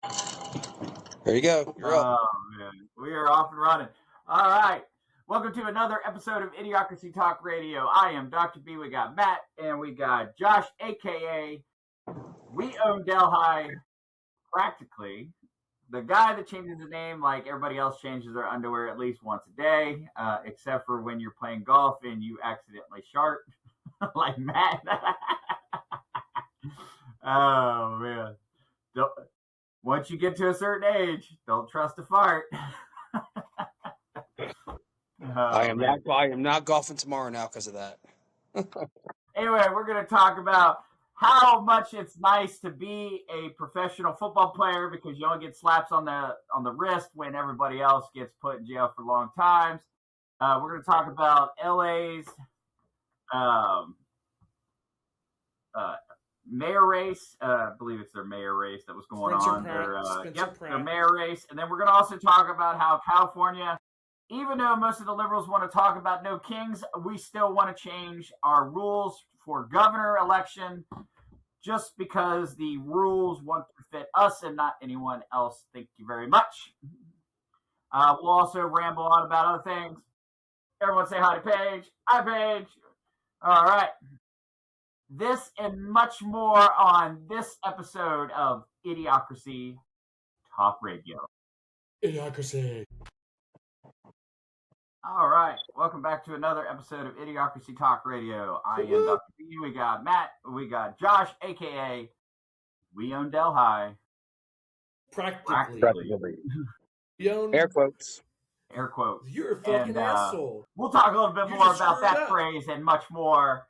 There you go. You're up. Oh, man. We are off and running. All right. Welcome to another episode of Idiocracy Talk Radio. I am Dr. B. We got Matt and we got Josh, a.k.a. We Own Delhi, practically. The guy that changes his name like everybody else changes their underwear at least once a day, except for when you're playing golf and you accidentally shart, like Matt. Oh, man. Once you get to a certain age, don't trust a fart. I am not golfing tomorrow now because of that. Anyway, we're going to talk about how much it's nice to be a professional football player because you only get slaps on the wrist when everybody else gets put in jail for long times. We're going to talk about LA's mayor race. I believe it's their mayor race that was going on. Their mayor race. And then we're going to also talk about how California, even though most of the liberals want to talk about no kings, we still want to change our rules for governor election just because the rules want to fit us and not anyone else. Thank you very much. We'll also ramble on about other things. Everyone say hi to Paige. Hi, Paige. All right. This and much more on this episode of Idiocracy Talk Radio. Idiocracy. All right. Welcome back to another episode of Idiocracy Talk Radio. I am Dr. B. We got Matt. We got Josh, a.k.a. We Own Delhi. Practically. Air quotes. Air quotes. You're a fucking asshole. We'll talk a little bit more about that phrase and much more.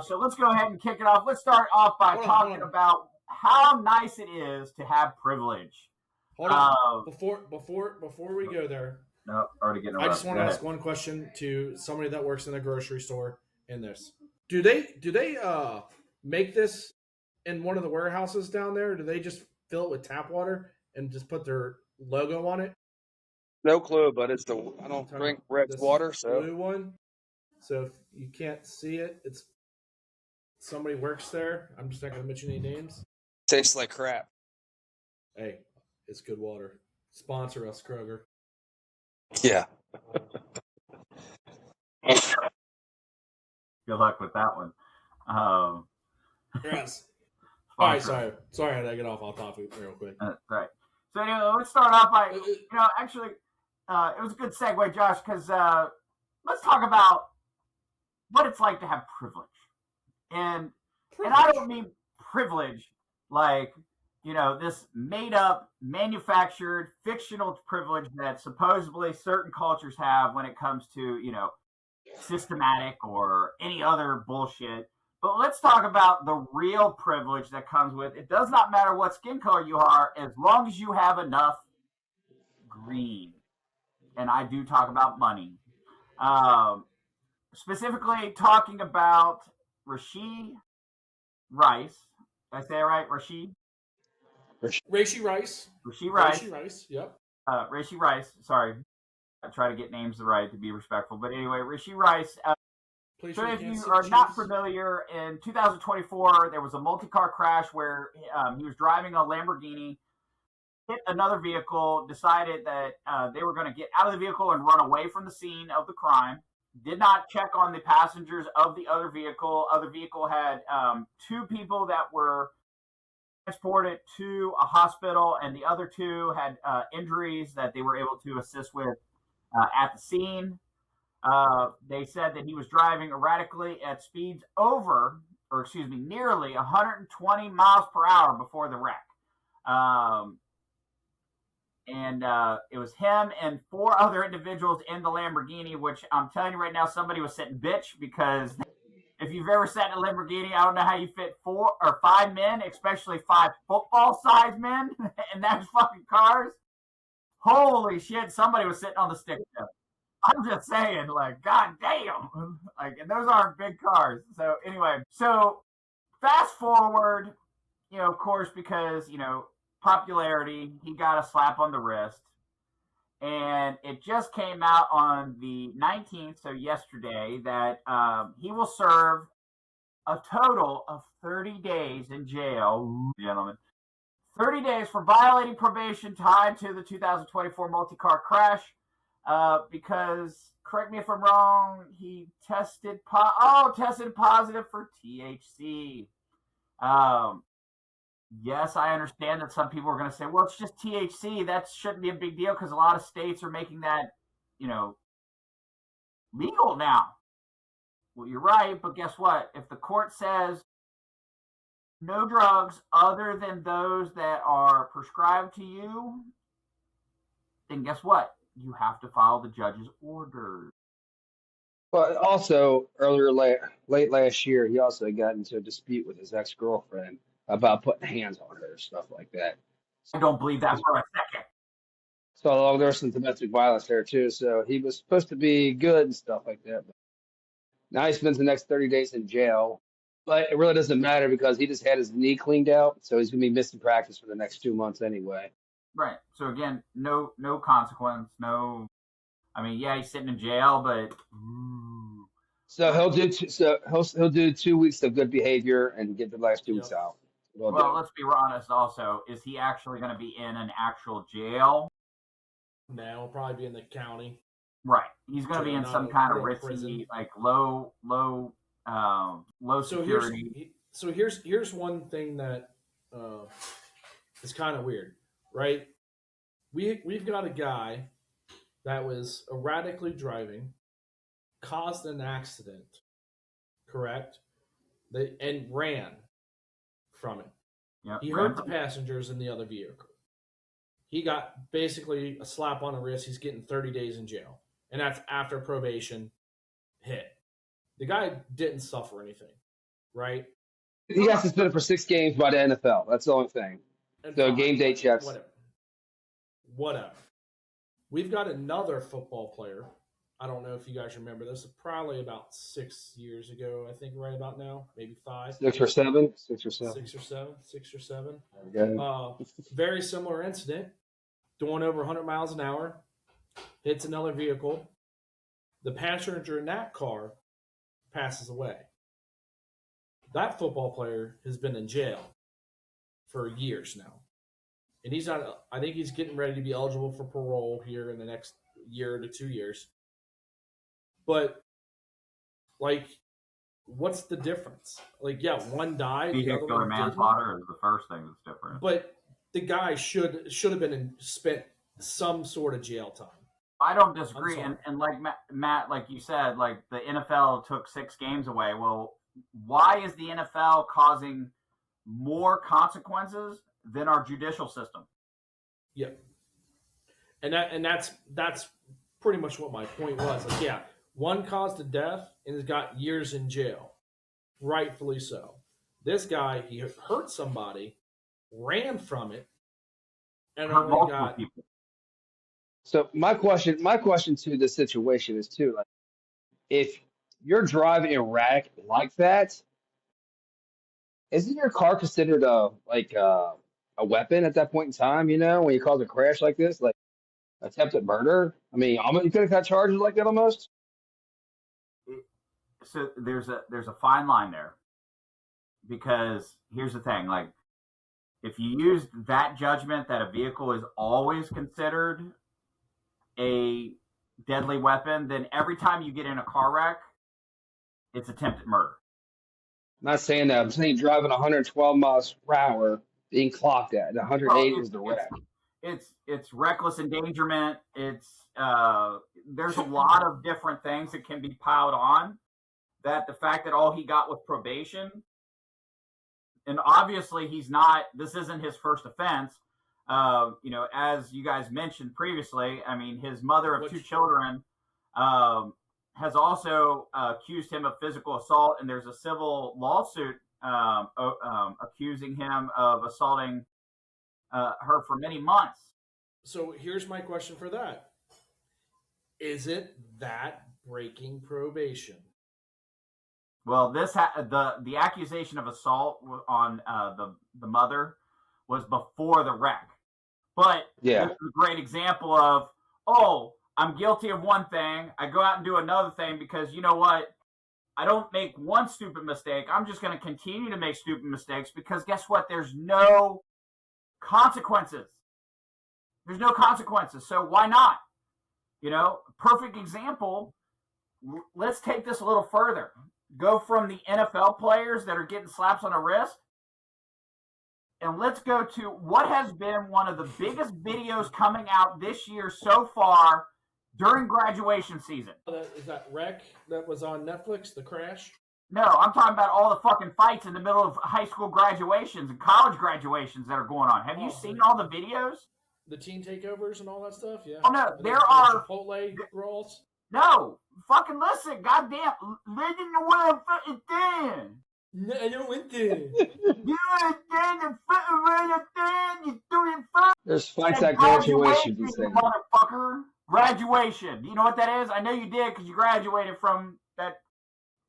So let's go ahead and kick it off. Let's start off by talking about how nice it is to have privilege. Hold on. Before we go there. No, already getting I just want to ask one question to somebody that works in a grocery store in this. Do they make this in one of the warehouses down there? Or do they just fill it with tap water and just put their logo on it? No clue, but it's I don't drink red water, so blue one. So if you can't see it, it's somebody works there. I'm just not going to mention any names. Tastes like crap. Hey, it's good water. Sponsor us, Kroger. Yeah. Good luck with that one. Yes. All right, sorry, I had to get off topic real quick. Right. So anyway, let's start off by actually, it was a good segue, Josh, because let's talk about what it's like to have privilege, and I don't mean privilege like this made up, manufactured, fictional privilege that supposedly certain cultures have when it comes to, systematic or any other bullshit. But let's talk about the real privilege that comes with it. Does not matter what skin color you are, as long as you have enough green. And I do talk about money. Specifically talking about Rashee Rice. Did I say it right? Rashee Rice. Yep. Rashee Rice. Sorry. I try to get names right to be respectful. But anyway, Rashee Rice. So if you are not familiar, in 2024, there was a multi-car crash where he was driving a Lamborghini, hit another vehicle, decided that they were going to get out of the vehicle and run away from the scene of the crime. Did not check on the passengers of the other vehicle. Other vehicle had two people that were transported to a hospital, and the other two had injuries that they were able to assist with at the scene. They said that he was driving erratically at speeds nearly 120 miles per hour before the wreck. And it was him and four other individuals in the Lamborghini, which I'm telling you right now, somebody was sitting bitch, because if you've ever sat in a Lamborghini, I don't know how you fit 4 or 5 men, especially 5 football-sized men in those fucking cars. Holy shit, somebody was sitting on the stick shift. I'm just saying, like, god damn. Like, and those aren't big cars. So anyway, fast forward, of course, because, popularity, he got a slap on the wrist. And it just came out on the 19th, so yesterday, that he will serve a total of 30 days in jail, gentlemen. 30 days for violating probation tied to the 2024 multi-car crash because, correct me if I'm wrong, he tested positive for THC. Yes, I understand that some people are going to say, well, it's just THC. That shouldn't be a big deal because a lot of states are making that, legal now. Well, you're right, but guess what? If the court says no drugs other than those that are prescribed to you, then guess what? You have to follow the judge's orders. But also, late last year, he also got into a dispute with his ex-girlfriend about putting hands on her, stuff like that. I don't believe that for a second. So there was some domestic violence there too. So he was supposed to be good and stuff like that. But now he spends the next 30 days in jail. But it really doesn't matter because he just had his knee cleaned out, so he's gonna be missing practice for the next 2 months anyway. Right. So again, no consequence. No. I mean, yeah, he's sitting in jail, but. So he'll do 2 weeks of good behavior and get the last 2 weeks out. Well, let's be honest. Also, is he actually going to be in an actual jail? No, he'll probably be in the county. Right. He's going to be in some kind of risky, prison. like low security. So here's one thing that is kind of weird, right? We've got a guy that was erratically driving, caused an accident, correct? And ran from it. Yep, He hurt the passengers in the other vehicle. He got basically a slap on the wrist. He's getting 30 days in jail. And that's after probation hit. The guy didn't suffer anything, right? He got suspended for 6 games by the NFL. That's the only thing. And So fine, game day checks. Whatever. We've got another football player. I don't know if you guys remember this. Probably about 6 years ago, I think, right about now. Maybe 5. 6 or 7. 6 or 7. 6 or 7. Okay. Very similar incident. Going over 100 miles an hour. Hits another vehicle. The passenger in that car passes away. That football player has been in jail for years now. And he's not, I think he's getting ready to be eligible for parole here in the next year to 2 years. But, like, what's the difference? Like, yeah, one died. Vehicular manslaughter is the first thing that's different. But the guy should have been spent some sort of jail time. I don't disagree. And like Matt, like you said, like the NFL took 6 games away. Well, why is the NFL causing more consequences than our judicial system? Yeah. And that's pretty much what my point was. Like, yeah, one caused a death and has got years in jail. Rightfully so. This guy, he hurt somebody, ran from it, and Hurt only got people. So my question to this situation is too, like, if you're driving erratic like that, isn't your car considered a weapon at that point in time? You know, when you cause a crash like this, like attempted murder. I mean, you could have got charges like that almost. So there's a fine line there, because here's the thing: like, if you use that judgment that a vehicle is always considered a deadly weapon, then every time you get in a car wreck, it's attempted murder. I'm not saying that. I'm saying driving 112 miles per hour, being clocked at 108 is the wreck. It's reckless endangerment. It's there's a lot of different things that can be piled on. That the fact that all he got was probation, and obviously this isn't his first offense. As you guys mentioned previously, I mean, his mother of 2 children has also accused him of physical assault, and there's a civil lawsuit accusing him of assaulting her for many months. So here's my question for that. Is it that breaking probation? Well, the accusation of assault on the mother was before the wreck. But yeah, this is a great example of, I'm guilty of one thing. I go out and do another thing because, you know what? I don't make one stupid mistake. I'm just going to continue to make stupid mistakes because guess what? There's no consequences. There's no consequences, so why not? You know, perfect example. Let's take this a little further. Go from the NFL players that are getting slaps on the wrist, and let's go to what has been one of the biggest videos coming out this year so far during graduation season. Is that Wreck that was on Netflix, The Crash? No, I'm talking about all the fucking fights in the middle of high school graduations and college graduations that are going on. Have you seen all the videos? The teen takeovers and all that stuff? Yeah. Oh, no, there are... Chipotle brawls? No, fucking listen, goddamn. Listen to what I'm fucking saying. No, I don't want to. You understand the fucking right thing? You doing fun. There's fights at graduation, you say. Motherfucker. Graduation. You know what that is? I know you did because you graduated from that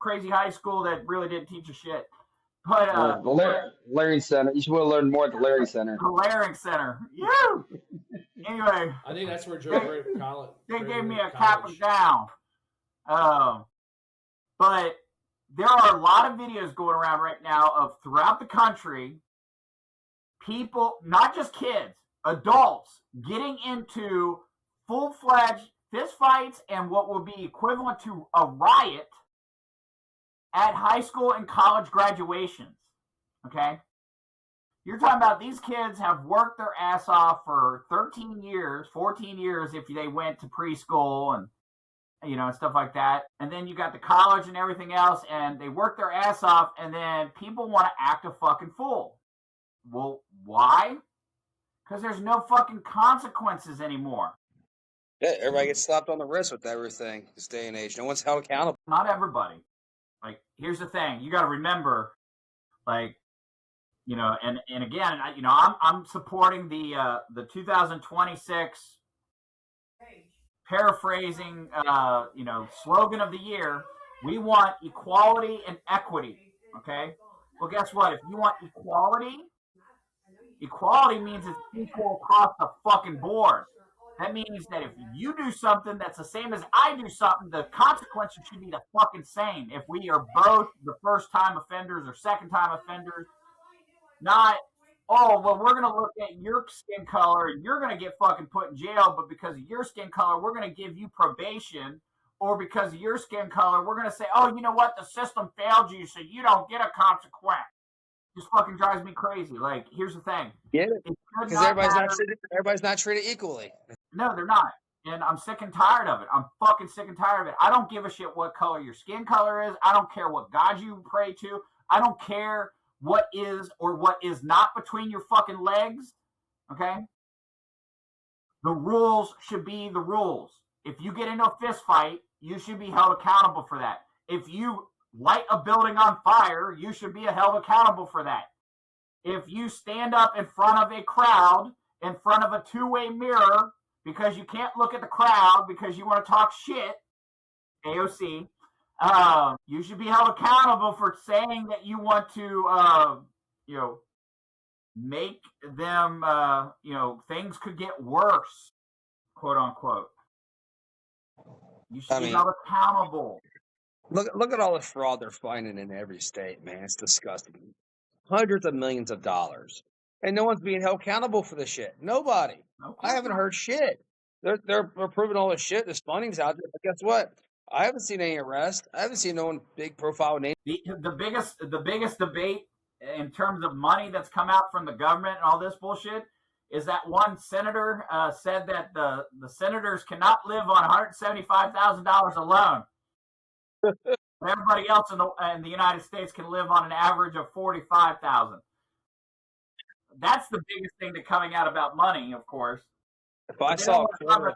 crazy high school that really didn't teach you shit. But the Larry Center. You should learn more at the Larry Center. The Larry Center. Yeah. Anyway. I think that's where Joe Great college. They gave me a cap and gown. But there are a lot of videos going around right now of throughout the country, people, not just kids, adults, getting into full-fledged fistfights and what will be equivalent to a riot at high school and college graduations, okay? You're talking about these kids have worked their ass off for 13 years, 14 years if they went to preschool and, you know, and stuff like that. And then you got the college and everything else, and they work their ass off, and then people want to act a fucking fool. Well, why? Because there's no fucking consequences anymore. Yeah, everybody gets slapped on the wrist with everything this day and age. No one's held accountable. Not everybody. Like, here's the thing. You got to remember, like, you know, and again, you know, I'm supporting the 2026 paraphrasing, you know, slogan of the year. We want equality and equity. Okay. Well, guess what? If you want equality means it's equal across the fucking board. That means that if you do something that's the same as I do something, the consequences should be the fucking same. If we are both the first-time offenders or second-time offenders, not, oh, well, we're going to look at your skin color and you're going to get fucking put in jail, but because of your skin color, we're going to give you probation, or because of your skin color, we're going to say, oh, you know what, the system failed you, so you don't get a consequence. Just fucking drives me crazy. Like, here's the thing. Get it? Because everybody's not treated equally. No, they're not. And I'm sick and tired of it. I'm fucking sick and tired of it. I don't give a shit what color your skin color is. I don't care what God you pray to. I don't care what is or what is not between your fucking legs. Okay? The rules should be the rules. If you get into a fist fight, you should be held accountable for that. If you light a building on fire, you should be held accountable for that. If you stand up in front of a crowd, in front of a two-way mirror, because you can't look at the crowd because you want to talk shit, AOC, you should be held accountable for saying that you want to, you know, make them, you know, things could get worse, quote unquote. You should be held accountable. Look at all the fraud they're finding in every state, man. It's disgusting. Hundreds of millions of dollars. And no one's being held accountable for this shit. Nobody. I haven't heard shit. They're proving all this shit. This funding's out there. But guess what? I haven't seen any arrest. I haven't seen no one big profile name. The biggest debate in terms of money that's come out from the government and all this bullshit is that one senator said that the senators cannot live on $175,000 alone. Everybody else in the United States can live on an average of $45,000. That's the biggest thing that's coming out about money, of course. If I saw $1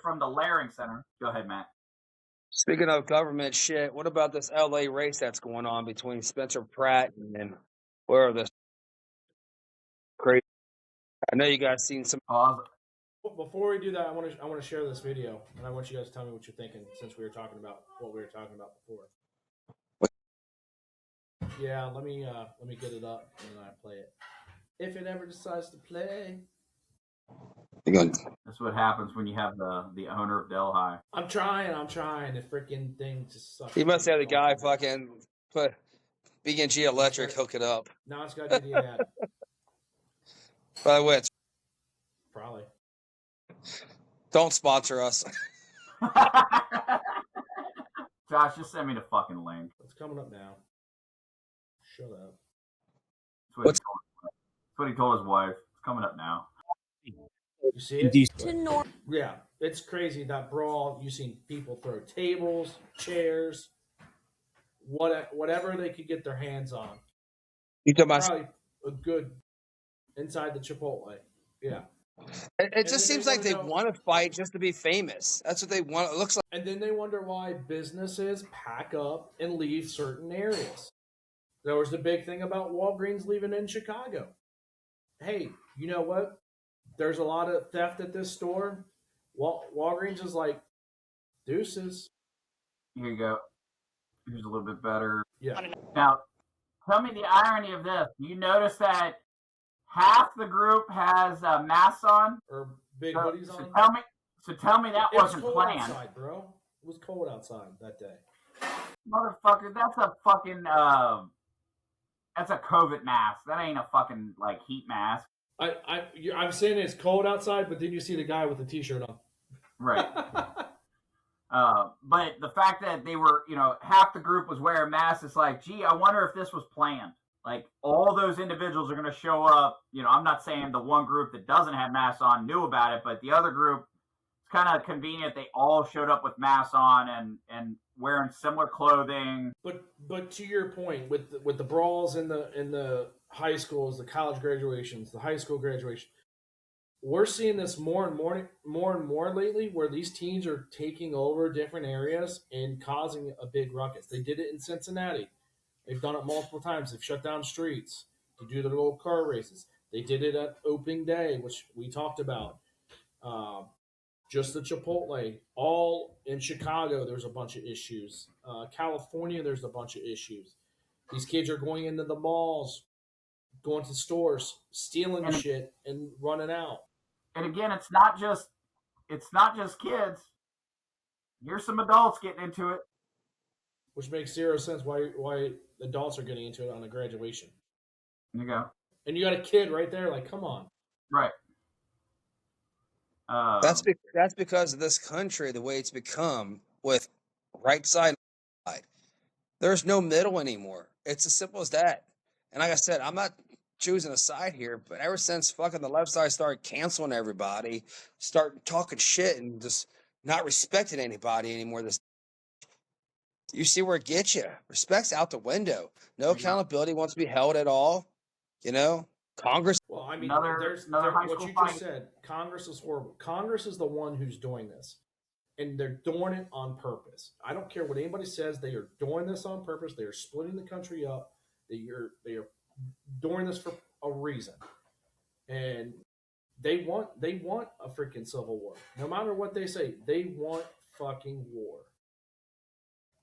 from the Larry Center. Go ahead, Matt. Speaking of government shit, what about this LA race that's going on between Spencer Pratt and where are this crazy? I know you guys seen some. Before we do that, I want to share this video, and I want you guys to tell me what you're thinking, since we were talking about what we were talking about before. Yeah, let me get it up and then I play it. If it ever decides to play. That's what happens when you have the owner of Delhi. I'm trying. The freaking thing just sucks. You must have the guy fucking put BNG Electric hook it up. Now it's got to do the ad. By the way, it's Probably. don't sponsor us. Josh, just send me the fucking link. It's coming up now. Shut up. That's what he told his wife. It's coming up now. You see it? Yeah, it's crazy that brawl. You've seen people throw tables, chairs, whatever they could get their hands on. You talking about Probably a good inside the Chipotle. Yeah. It just seems like they want to fight just to be famous. That's what they want. It looks like. And then they wonder why businesses pack up and leave certain areas. There was the big thing about Walgreens leaving in Chicago. Hey, you know what? There's a lot of theft at this store. Walgreens is like, deuces. Here you go. Here's a little bit better. Yeah. Now, tell me the irony of this. You notice that half the group has masks on or big hoodies on. Tell me that wasn't cold planned, outside, bro. It was cold outside that day. Motherfucker, that's a fucking that's a COVID mask. That ain't a fucking like heat mask. I'm saying it's cold outside, but then you see the guy with the t-shirt on. Right. But the fact that they were, half the group was wearing masks, it's like, gee, I wonder if this was planned. Like, all those individuals are going to show up. I'm not saying the one group that doesn't have masks on knew about it, but the other group, it's kind of convenient. They all showed up with masks on and wearing similar clothing. But to your point, with the brawls in the high schools, the college graduations, the high school graduation, we're seeing this more and more lately, where these teens are taking over different areas and causing a big ruckus. They did it in Cincinnati. They've done it multiple times. They've shut down streets to do their little car races. They did it at opening day, which we talked about. Just the Chipotle. All in Chicago, there's a bunch of issues. California, there's a bunch of issues. These kids are going into the malls, going to stores, stealing shit and running out. And again, it's not just kids. Here's some adults getting into it. Which makes zero sense why adults are getting into it on a graduation. There you go. And you got a kid right there, like, come on. Right. That's because of this country, the way it's become, with right side and left side. There's no middle anymore. It's as simple as that. And like I said, I'm not choosing a side here, but ever since fucking the left side started canceling everybody, start talking shit and just not respecting anybody anymore, you see where it gets you. Respect's out the window. No accountability wants to be held at all. Congress. Well, I mean, another what you just said, Congress is horrible. Congress is the one who's doing this, and they're doing it on purpose. I don't care what anybody says. They are doing this on purpose. They are splitting the country up. They are doing this for a reason, and they want a freaking civil war. No matter what they say, they want fucking war.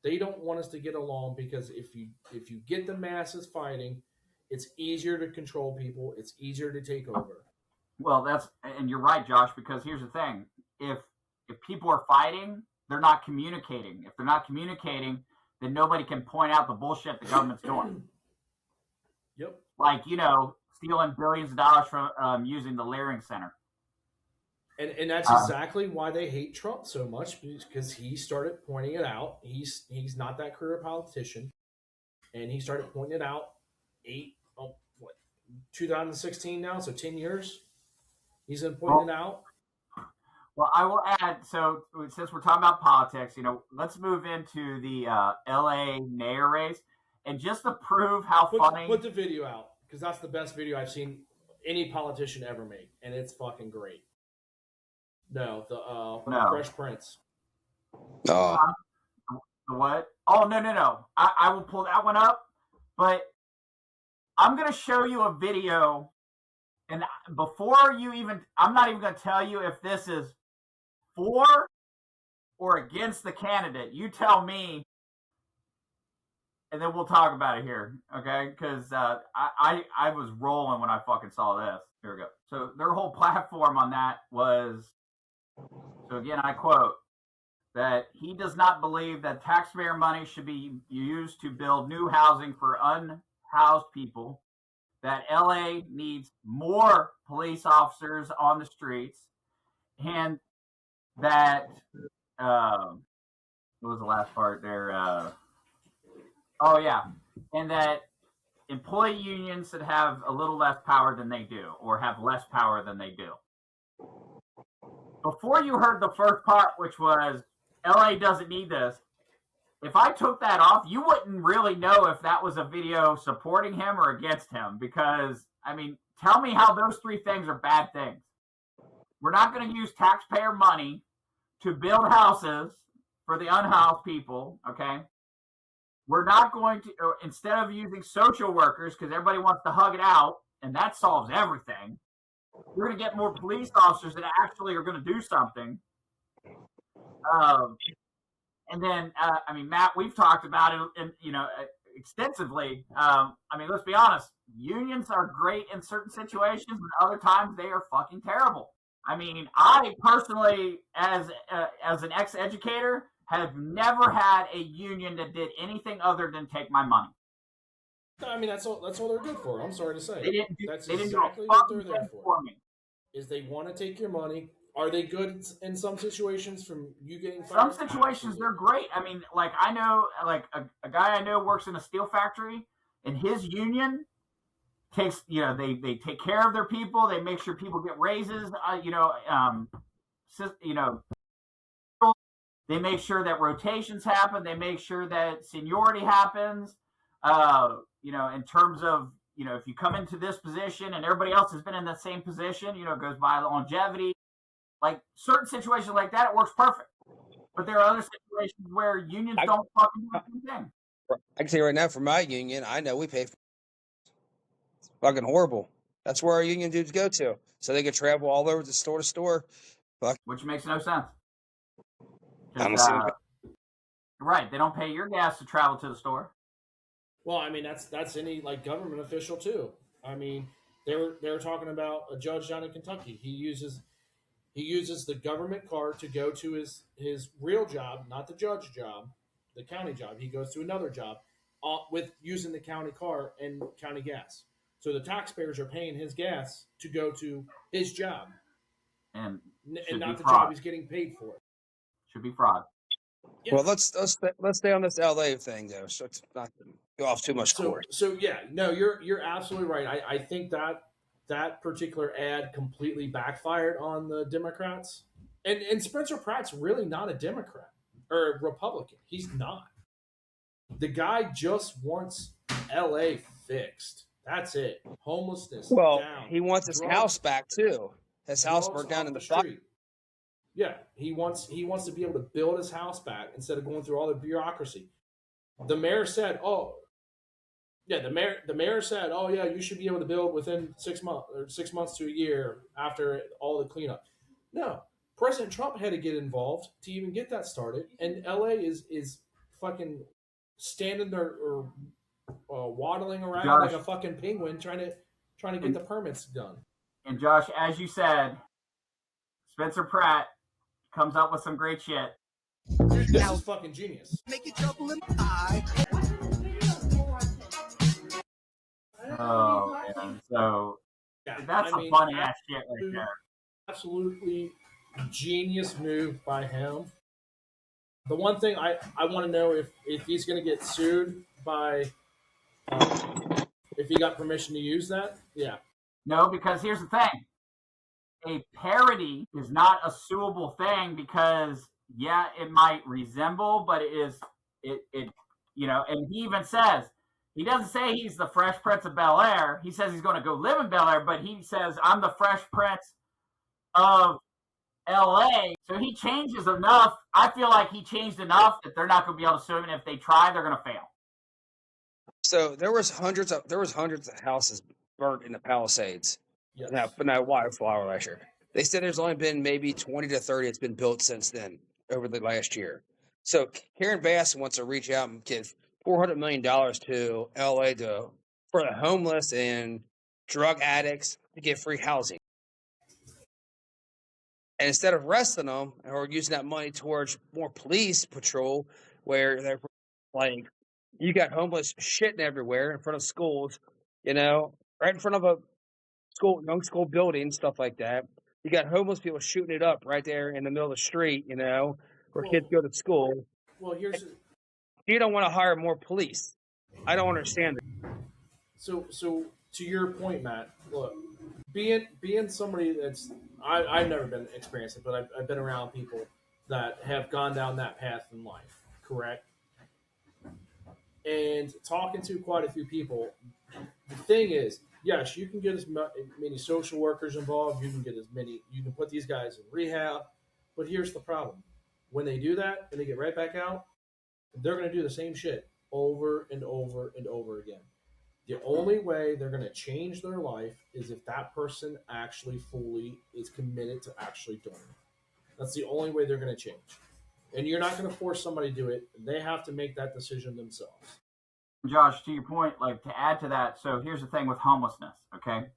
They don't want us to get along, because if you get the masses fighting, it's easier to control people. It's easier to take over. Well, and you're right, Josh, because here's the thing. If people are fighting, they're not communicating. If they're not communicating, then nobody can point out the bullshit the government's doing. Yep. Like, stealing billions of dollars from using the Leering Center. And that's exactly why they hate Trump so much, because he started pointing it out. He's not that career politician, and he started pointing it out 2016 now, so 10 years. He's been pointing it out. Well, I will add, so since we're talking about politics, let's move into the LA mayor race, and just to prove how funny. Put the video out, because that's the best video I've seen any politician ever make, and it's fucking great. No, the Fresh Prince. The what? Oh, no. I will pull that one up, but I'm going to show you a video, and before I'm not even going to tell you if this is for or against the candidate. You tell me, and then we'll talk about it here, okay? Because I was rolling when I fucking saw this. Here we go. So their whole platform on that was, so again, I quote, that he does not believe that taxpayer money should be used to build new housing for unhoused people. that LA needs more police officers on the streets, and that what was the last part there? Oh yeah, and that employee unions should have a little less power than they do, or have less power than they do. Before you heard the first part, which was LA doesn't need this, if I took that off, you wouldn't really know if that was a video supporting him or against him, because, I mean, tell me how those three things are bad things. We're not going to use taxpayer money to build houses for the unhoused people, okay? We're not going to, instead of using social workers, because everybody wants to hug it out, and that solves everything, we're going to get more police officers that actually are going to do something. And then, I mean, Matt, we've talked about it, extensively. I mean, let's be honest. Unions are great in certain situations, and other times they are fucking terrible. I mean, I personally, as an ex-educator, have never had a union that did anything other than take my money. I mean, that's all they're good for. I'm sorry to say. That's exactly what they're there for. Is they want to take your money. Are they good in some situations from you getting fired? Some situations they're great. I mean, like I know, like a guy I know works in a steel factory, and his union takes, they take care of their people. They make sure people get raises. They make sure that rotations happen. They make sure that seniority happens. In terms of, if you come into this position and everybody else has been in the same position, it goes by longevity. Like certain situations like that, it works perfect. But there are other situations where unions don't fucking do the same thing. I can tell you right now, for my union, I know we pay for it's fucking horrible. That's where our union dudes go to, so they can travel all over the store to store. Which makes no sense. Right, they don't pay your gas to travel to the store. Well, I mean, that's any like government official too. I mean, they're talking about a judge down in Kentucky. He uses the government car to go to his real job, not the judge job, the county job. He goes to another job with using the county car and county gas. So the taxpayers are paying his gas to go to his job, and not the job he's getting paid for. Should be fraud. Yeah. Well, let's stay on this LA thing though, so it's not go off too much course. So yeah, no, you're absolutely right. I think that particular ad completely backfired on the Democrats. And Spencer Pratt's really not a Democrat or a Republican. He's not. The guy just wants LA fixed. That's it. Homelessness. Down. He wants his house back too. His house burned down in the street. Yeah, he wants to be able to build his house back instead of going through all the bureaucracy. The mayor said, the mayor said, "Oh yeah, you should be able to build within 6 months to a year after all the cleanup." No, President Trump had to get involved to even get that started, and LA is fucking standing there or waddling around like a fucking penguin trying to get the permits done. And Josh, as you said, Spencer Pratt comes up with some great shit. This is fucking genius. Make it trouble in my eye. Oh man, so that's some funny ass shit right there. Absolutely genius move by him. The one thing I want to know if he's going to get sued by if he got permission to use that. Yeah. No, because here's the thing. A parody is not a suable thing because it might resemble, but and he even says, he doesn't say he's the Fresh Prince of Bel-Air. He says he's going to go live in Bel-Air, but he says, I'm the Fresh Prince of LA. So he changes enough. I feel like he changed enough that they're not going to be able to sue him. And if they try, they're going to fail. So there was hundreds of houses burnt in the Palisades. Yes. But now wildfire last year. They said there's only been maybe 20 to 30 that's been built since then over the last year. So Karen Bass wants to reach out and give $400 million to LA for the homeless and drug addicts to get free housing. And instead of arresting them or using that money towards more police patrol, where they're like, you got homeless shitting everywhere in front of schools, right in front of a young school building, stuff like that. You got homeless people shooting it up right there in the middle of the street, where kids go to school. Well, you don't want to hire more police. I don't understand it. So to your point, Matt, look, being somebody I've never been experienced it, but I've been around people that have gone down that path in life, correct? And talking to quite a few people, the thing is, yes, you can get as many social workers involved. You can put these guys in rehab. But here's the problem. When they do that and they get right back out, they're going to do the same shit over and over and over again. The only way they're going to change their life is if that person actually fully is committed to actually doing it. That's the only way they're going to change. And you're not going to force somebody to do it. They have to make that decision themselves. Josh, to your point, like to add to that, so here's the thing with homelessness, okay?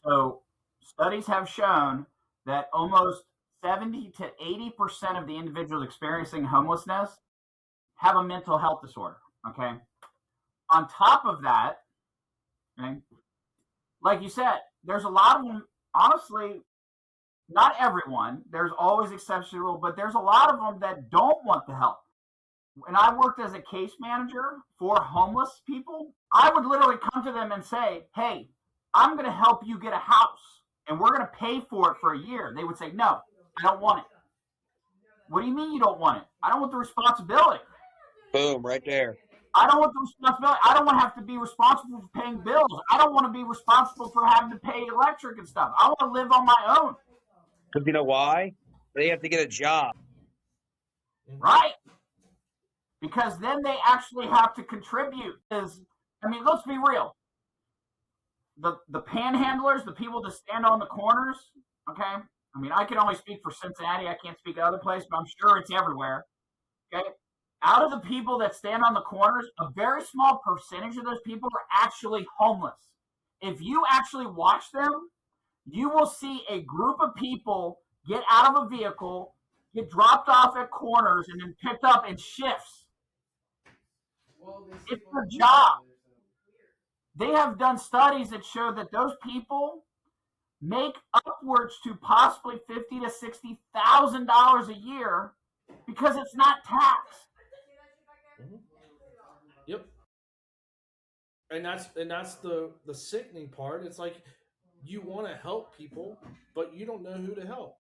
So studies have shown that almost 70 to 80% of the individuals experiencing homelessness have a mental health disorder, okay? On top of that, okay, like you said, there's a lot of them, honestly, not everyone, there's always exceptions to the rule, but there's a lot of them that don't want the help. When I worked as a case manager for homeless people, I would literally come to them and say, hey, I'm going to help you get a house and we're going to pay for it for a year. They would say, no, I don't want it. What do you mean you don't want it? I don't want the responsibility. Boom, right there. I don't want the responsibility. I don't want to have to be responsible for paying bills. I don't want to be responsible for having to pay electric and stuff. I want to live on my own. Because you know why? They have to get a job. Right. Because then they actually have to contribute. Let's be real. The panhandlers, the people that stand on the corners, okay? I can only speak for Cincinnati. I can't speak other places, but I'm sure it's everywhere. Okay? Out of the people that stand on the corners, a very small percentage of those people are actually homeless. If you actually watch them, you will see a group of people get out of a vehicle, get dropped off at corners, and then picked up in shifts. It's their job. They have done studies that show that those people make upwards to possibly $50,000 to $60,000 a year because it's not taxed. Mm-hmm. Yep. And that's the sickening part. It's like you want to help people, but you don't know who to help.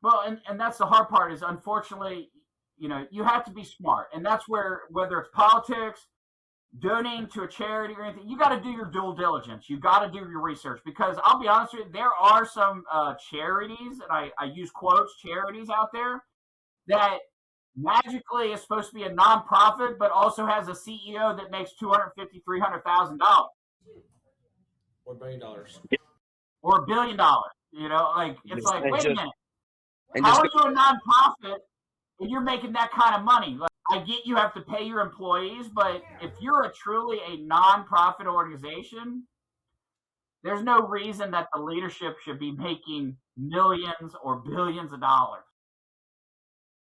Well, and that's the hard part is, unfortunately, you have to be smart. And that's where, whether it's politics, donating to a charity or anything, you got to do your due diligence. You got to do your research, because I'll be honest with you, there are some charities, and I use quotes, charities out there that magically is supposed to be a nonprofit, but also has a CEO that makes $250,000, $300,000. Or $1 billion. Or $1 billion. It's like, wait a minute. And how are you a nonprofit and you're making that kind of money? Like, I get you have to pay your employees, but if you're truly a nonprofit organization, there's no reason that the leadership should be making millions or billions of dollars.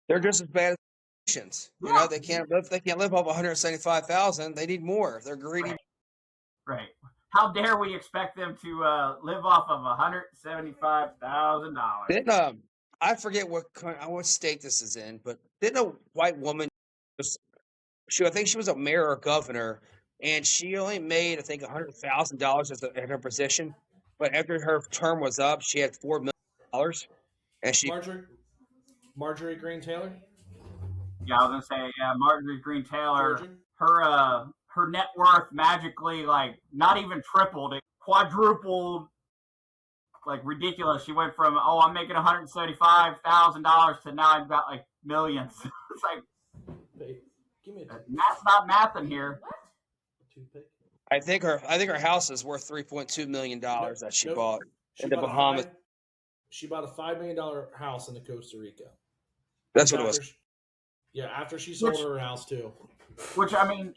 They're just as bad as politicians. Yeah. They can't live off $175,000. They need more. They're greedy. Right. How dare we expect them to live off of $175,000? Didn't I forget what state this is in, but didn't a white woman, I think she was a mayor or governor, and she only made, I think, $100,000 in her position, but after her term was up, she had $4 million, and she Marjorie Greene Taylor. Yeah, I was gonna say, Marjorie Greene Taylor. Her net worth magically, not even tripled, it quadrupled. Ridiculous. She went from, I'm making $175,000 to now I've got millions. It's like, hey, give me math's not math in here. I think her house is worth $3.2 million that she bought in the Bahamas. She bought a $5 million house in Costa Rica. That's what it was. Yeah, after she sold her house too. Which,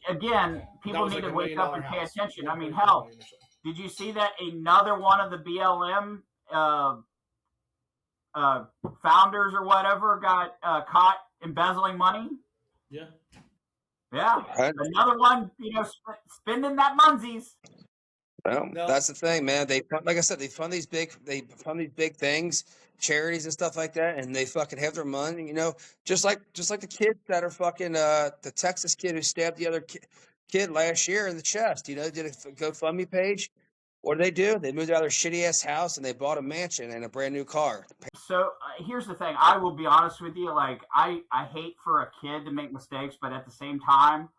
again, people need to wake up and pay attention. Hell, did you see that another one of the BLM founders or whatever got caught embezzling money? Yeah. Yeah. Another one, spending that munsies. Well, No. that's the thing, man. Like I said, they fund these big things, charities and stuff like that, and they fucking have their money. You know, just like the kids that are fucking the Texas kid who stabbed the other kid last year in the chest. You know, did a GoFundMe page. What did they do? They moved out of their shitty ass house and they bought a mansion and a brand new car. So here's the thing. I will be honest with you. Like, I hate for a kid to make mistakes, but at the same time,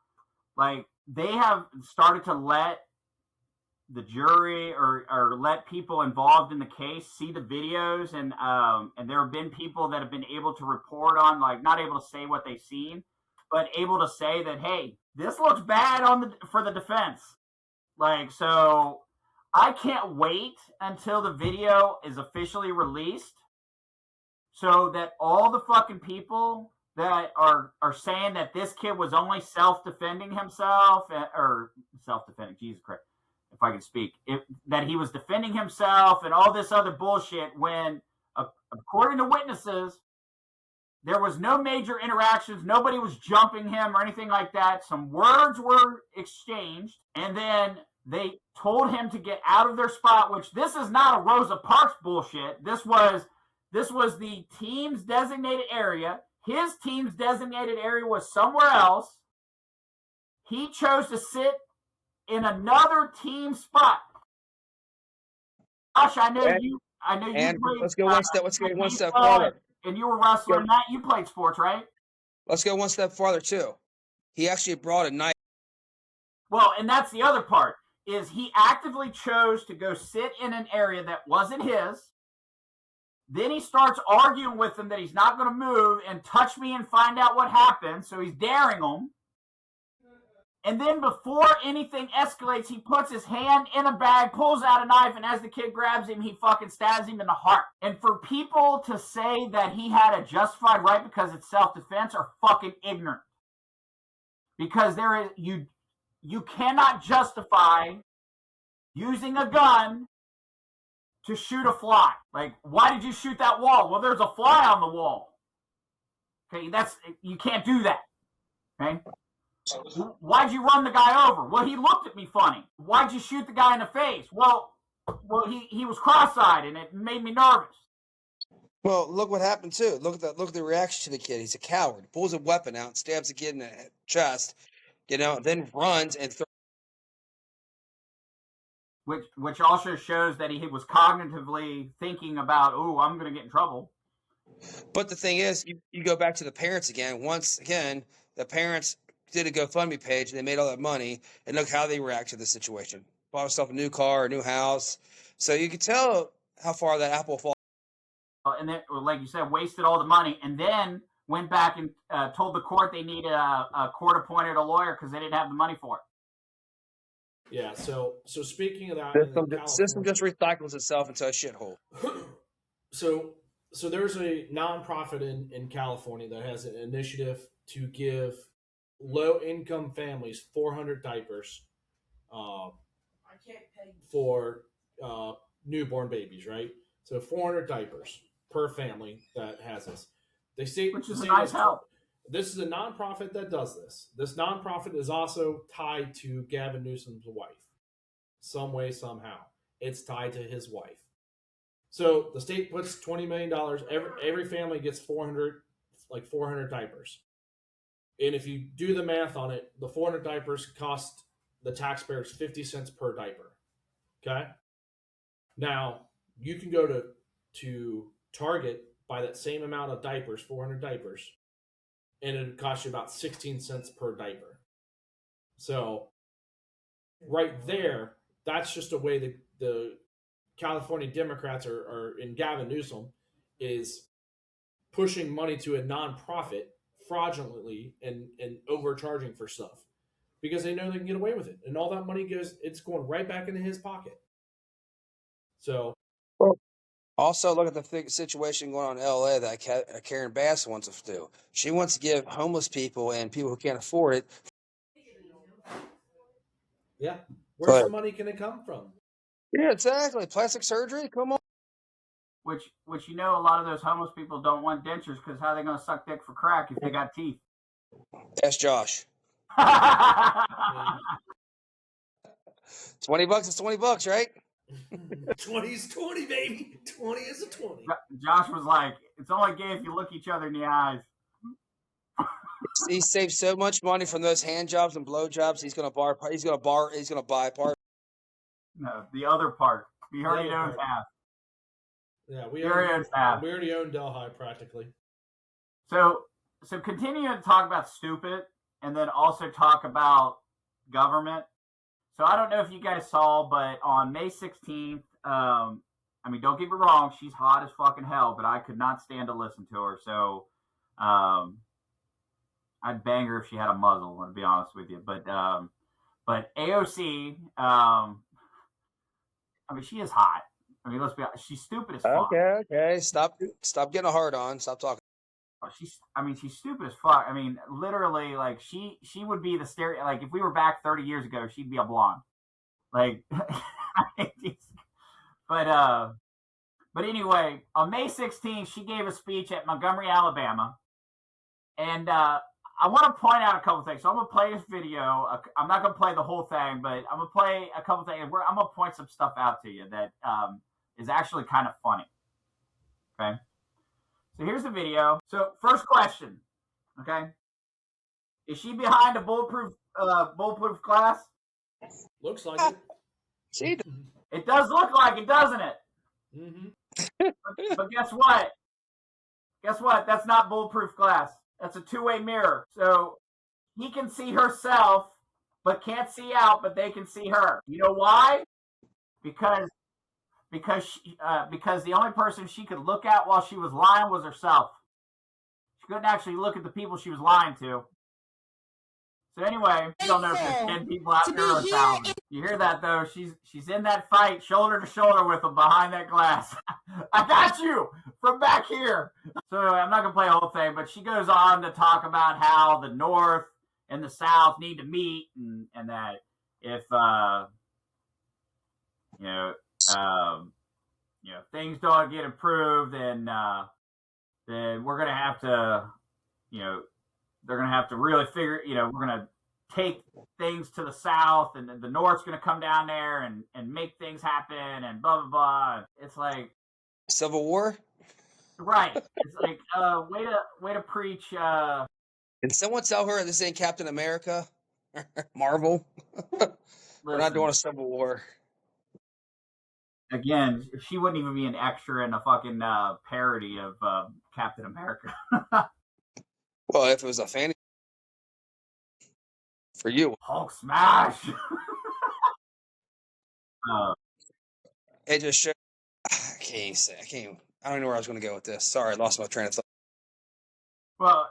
like, they have started to let the jury or let people involved in the case see the videos, and there have been people that have been able to report on, like, not able to say what they've seen, but able to say that, hey, this looks bad for the defense. Like, so I can't wait until the video is officially released so that all the fucking people that are saying that this kid was only self-defending himself, or self-defending, Jesus Christ, if I could speak, that he was defending himself and all this other bullshit, when, according to witnesses, there was no major interactions. Nobody was jumping him or anything like that. Some words were exchanged, and then they told him to get out of their spot, which this is not a Rosa Parks bullshit. This was the team's designated area. His team's designated area was somewhere else. He chose to sit in another team spot. Josh, I know you played. Let's go one step farther. And you were wrestling. Matt, you played sports, right? Let's go one step farther too. He actually brought a knife. Well, and that's the other part, is he actively chose to go sit in an area that wasn't his. Then he starts arguing with him that he's not going to move and touch me and find out what happened. So he's daring him. And then before anything escalates, he puts his hand in a bag, pulls out a knife, and as the kid grabs him, he fucking stabs him in the heart. And for people to say that he had a justified right because it's self-defense are fucking ignorant. Because you cannot justify using a gun to shoot a fly. Like, why did you shoot that wall? Well, there's a fly on the wall. Okay, you can't do that. Okay? Why'd you run the guy over? Well, he looked at me funny. Why'd you shoot the guy in the face? Well, he was cross-eyed and it made me nervous. Well, look what happened too. Look at the reaction to the kid. He's a coward. Pulls a weapon out, stabs the kid in the chest, then runs and which also shows that he was cognitively thinking about, I'm going to get in trouble. But the thing is, you go back to the parents again. Once again, the parents did a GoFundMe page and they made all that money, and look how they react to the situation. Bought himself a new car, a new house. So you can tell how far that apple falls. And then, like you said, wasted all the money, and then went back and told the court they needed a court-appointed lawyer because they didn't have the money for it. Yeah, so speaking of that, the system just recycles itself into a shithole. So there's a nonprofit in California that has an initiative to give low-income families 400 diapers for newborn babies, right? So 400 diapers per family that has this. Which is a nice help. This is a nonprofit that does this. This nonprofit is also tied to Gavin Newsom's wife. Some way, somehow. It's tied to his wife. So the state puts $20 million. Every family gets 400 diapers. And if you do the math on it, the 400 diapers cost the taxpayers 50 cents per diaper. Okay? Now, you can go to Target, buy that same amount of diapers, 400 diapers, and it would cost you about 16 cents per diaper. So right there, that's just a way that the California Democrats are in Gavin Newsom is pushing money to a nonprofit fraudulently and overcharging for stuff because they know they can get away with it. And all that money it's going right back into his pocket. So. Also, look at the situation going on in LA that Karen Bass wants us to do. She wants to give homeless people and people who can't afford it. Yeah. Where's the money going to come from? Yeah, exactly. Plastic surgery? Come on. Which a lot of those homeless people don't want dentures because how are they going to suck dick for crack if they got teeth? Ask Josh. $20 is $20, right? 20 is 20, baby. 20 is a 20. Josh was like, "It's only gay if you look each other in the eyes." He saved so much money from those hand jobs and blow jobs. He's gonna buy part. No, the other part. We already own half. Yeah, we already own Delhi practically. So continuing to talk about stupid, and then also talk about government. So I don't know if you guys saw, but on May 16th, I mean, don't get me wrong, she's hot as fucking hell, but I could not stand to listen to her. So I'd bang her if she had a muzzle, to be honest with you. But AOC, I mean, she is hot. I mean, let's be honest, she's stupid as fuck. Okay. Stop getting a hard on. Stop talking. She's stupid as fuck. I mean, literally, like she would be the stereo. Like if we were back 30 years ago, she'd be a blonde. Like, but anyway, on May 16th, she gave a speech at Montgomery, Alabama, and I want to point out a couple things. So I'm gonna play this video. I'm not gonna play the whole thing, but I'm gonna play a couple things. I'm gonna point some stuff out to you that is actually kind of funny. Okay. So here's the video. So first question, okay? Is she behind a bulletproof glass? Looks like it. It does look like it, doesn't it? Mm-hmm. But guess what? Guess what? That's not bulletproof glass. That's a two-way mirror. So he can see herself, but can't see out, but they can see her. You know why? Because the only person she could look at while she was lying was herself. She couldn't actually look at the people she was lying to. So anyway, you don't know if there's 10 people out there or 1,000. You hear that though? She's in that fight, shoulder to shoulder with them behind that glass. I got you from back here. So I'm not gonna play the whole thing, but she goes on to talk about how the North and the South need to meet, and that if things don't get improved, then we're gonna have to, they're gonna have to really figure, we're gonna take things to the South, and the North's gonna come down there and make things happen, and blah blah blah. It's like Civil War, right? It's like way to preach. Can someone tell her this ain't Captain America? Marvel. We're not doing a Civil War. Again, she wouldn't even be an extra in a fucking parody of Captain America. Well, if it was a fantasy for you, Hulk smash. it just showed. I don't know where I was going to go with this. Sorry, I lost my train of thought. Well,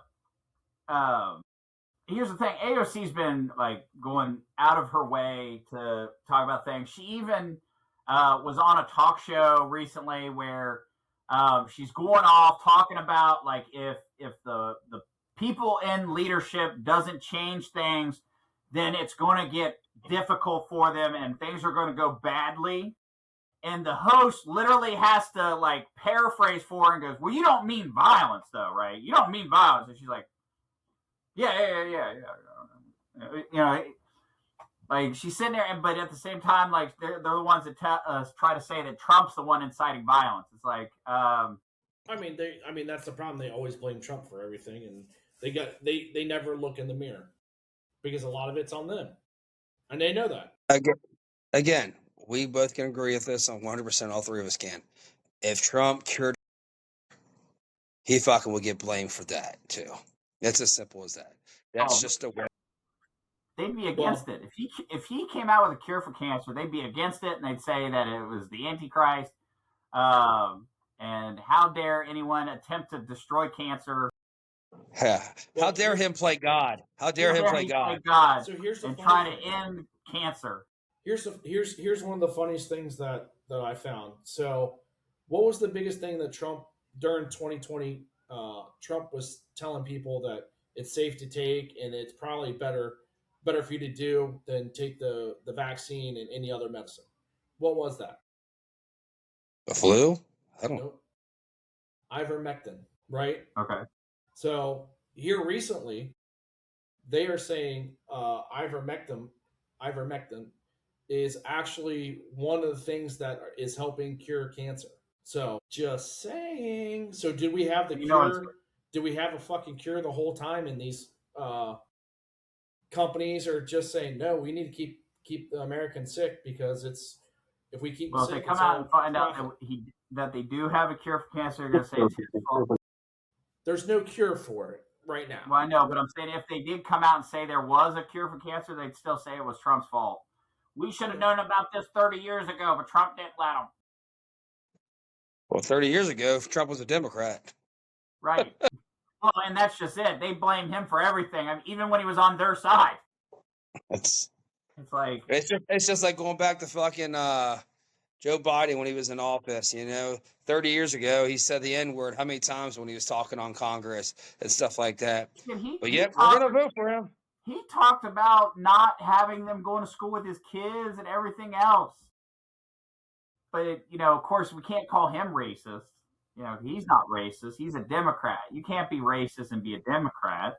here's the thing. AOC's been like going out of her way to talk about things. She even was on a talk show recently where she's going off talking about like if the people in leadership doesn't change things, then it's going to get difficult for them and things are going to go badly. And the host literally has to like paraphrase for her and goes, "Well, you don't mean violence though, right? You don't mean violence." And she's like, yeah. Like she's sitting there, but at the same time, like they're the ones that try to say that Trump's the one inciting violence. It's like, I mean, that's the problem. They always blame Trump for everything, and they never look in the mirror because a lot of it's on them, and they know that. Again, we both can agree with this on 100%. All three of us can. If Trump cured, he fucking would get blamed for that too. It's as simple as that. That's just a way. They'd be against it. If he came out with a cure for cancer, they'd be against it, and they'd say that it was the Antichrist. And how dare anyone attempt to destroy cancer? How dare him play God? How dare him play God? So here's the and try to end cancer. Here's one of the funniest things that I found. So, what was the biggest thing that Trump during 2020? Trump was telling people that it's safe to take, and it's probably better for you to do than take the vaccine and any other medicine. What was that? The flu? I don't know. Ivermectin, right? Okay. So here recently, they are saying ivermectin is actually one of the things that is helping cure cancer. So just saying. So did we have the cure? Did we have a fucking cure the whole time? And these companies are just saying, no, we need to keep the Americans sick because it's if we keep. Well, if they come out and find out that they do have a cure for cancer, they're going to say it's his fault. There's no cure for it right now. Well, I know, but I'm saying if they did come out and say there was a cure for cancer, they'd still say it was Trump's fault. We should have known about this 30 years ago, but Trump didn't let them. Well, 30 years ago, Trump was a Democrat. Right. Well, and that's just it. They blame him for everything. I mean, even when he was on their side. It's like it's just like going back to fucking Joe Biden when he was in office. 30 years ago, he said the N-word how many times when he was talking on Congress and stuff like that. But yet, we're going to vote for him. He talked about not having them going to school with his kids and everything else. But, of course, we can't call him racist. He's not racist. He's a Democrat. You can't be racist and be a Democrat.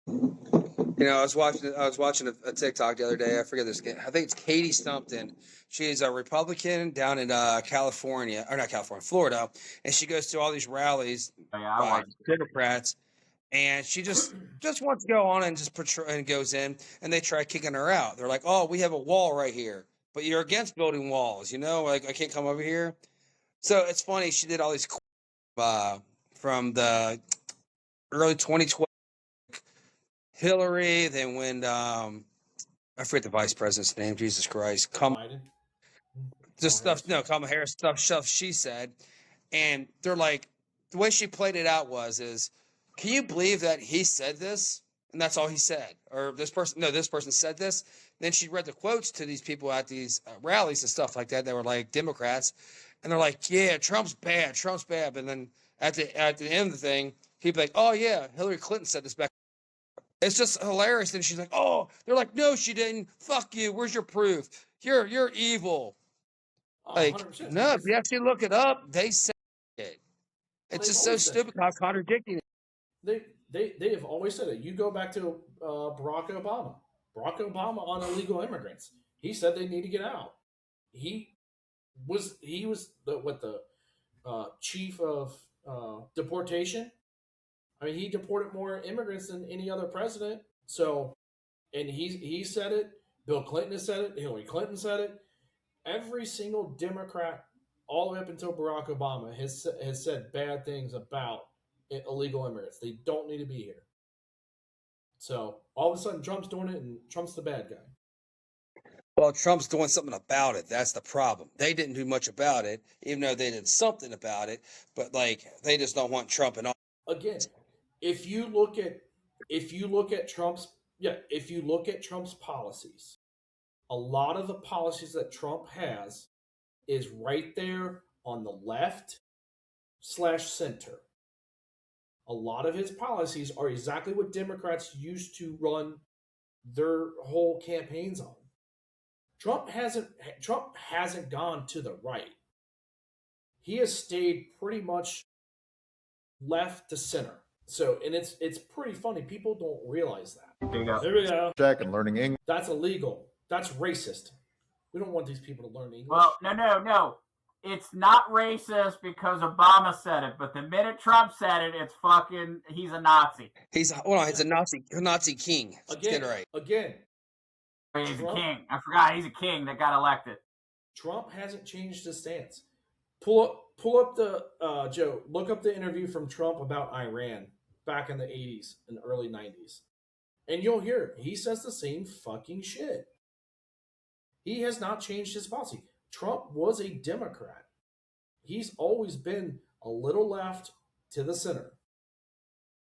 I was watching a TikTok the other day. I forget this. I think it's Katie Stumpton. She's a Republican down in California, or not California, Florida, and she goes to all these rallies by Democrats, and she just wants to go on and just portray and goes in, and they try kicking her out. They're like, "Oh, we have a wall right here, but you're against building walls, like I can't come over here." So it's funny. She did all these from the early 2012. Hillary, then when I forget the vice president's name, Jesus Christ. Kamala Harris stuff she said. And they're like, the way she played it out is, can you believe that he said this? And that's all he said. Or this person said this. Then she read the quotes to these people at these rallies and stuff like that. They were like Democrats. And they're like, yeah, Trump's bad. And then at the end of the thing, he'd be like, oh yeah, Hillary Clinton said this back. It's just hilarious. And she's like, oh, they're like, no, she didn't. Fuck you. Where's your proof? You're evil. Like, 100%. No, if you actually look it up, they said it. It's just so stupid how contradicting it. They have always said it. You go back to Barack Obama. Barack Obama on illegal immigrants. He said they need to get out. He was the chief of deportation. I mean, he deported more immigrants than any other president. So, and he said it. Bill Clinton has said it. Hillary Clinton said it. Every single Democrat, all the way up until Barack Obama, has said bad things about illegal immigrants. They don't need to be here. So, all of a sudden, Trump's doing it, and Trump's the bad guy. Well, Trump's doing something about it. That's the problem. They didn't do much about it, even though they did something about it. But, they just don't want Trump in office. Again, if you look at Trump's policies, a lot of the policies that Trump has is right there on the left/center. A lot of his policies are exactly what Democrats used to run their whole campaigns on. Trump hasn't gone to the right. He has stayed pretty much left to center. So, and it's pretty funny. People don't realize that. There we go. Jack and learning English. That's illegal. That's racist. We don't want these people to learn English. Well, no. It's not racist because Obama said it, but the minute Trump said it, it's fucking, he's a Nazi. He's a Nazi king. Again. He's a king. I forgot he's a king that got elected. Trump hasn't changed his stance. Pull up the, Joe, look up the interview from Trump about Iran back in the 80s and early 90s. And you'll hear he says the same fucking shit. He has not changed his policy. Trump was a Democrat. He's always been a little left to the center.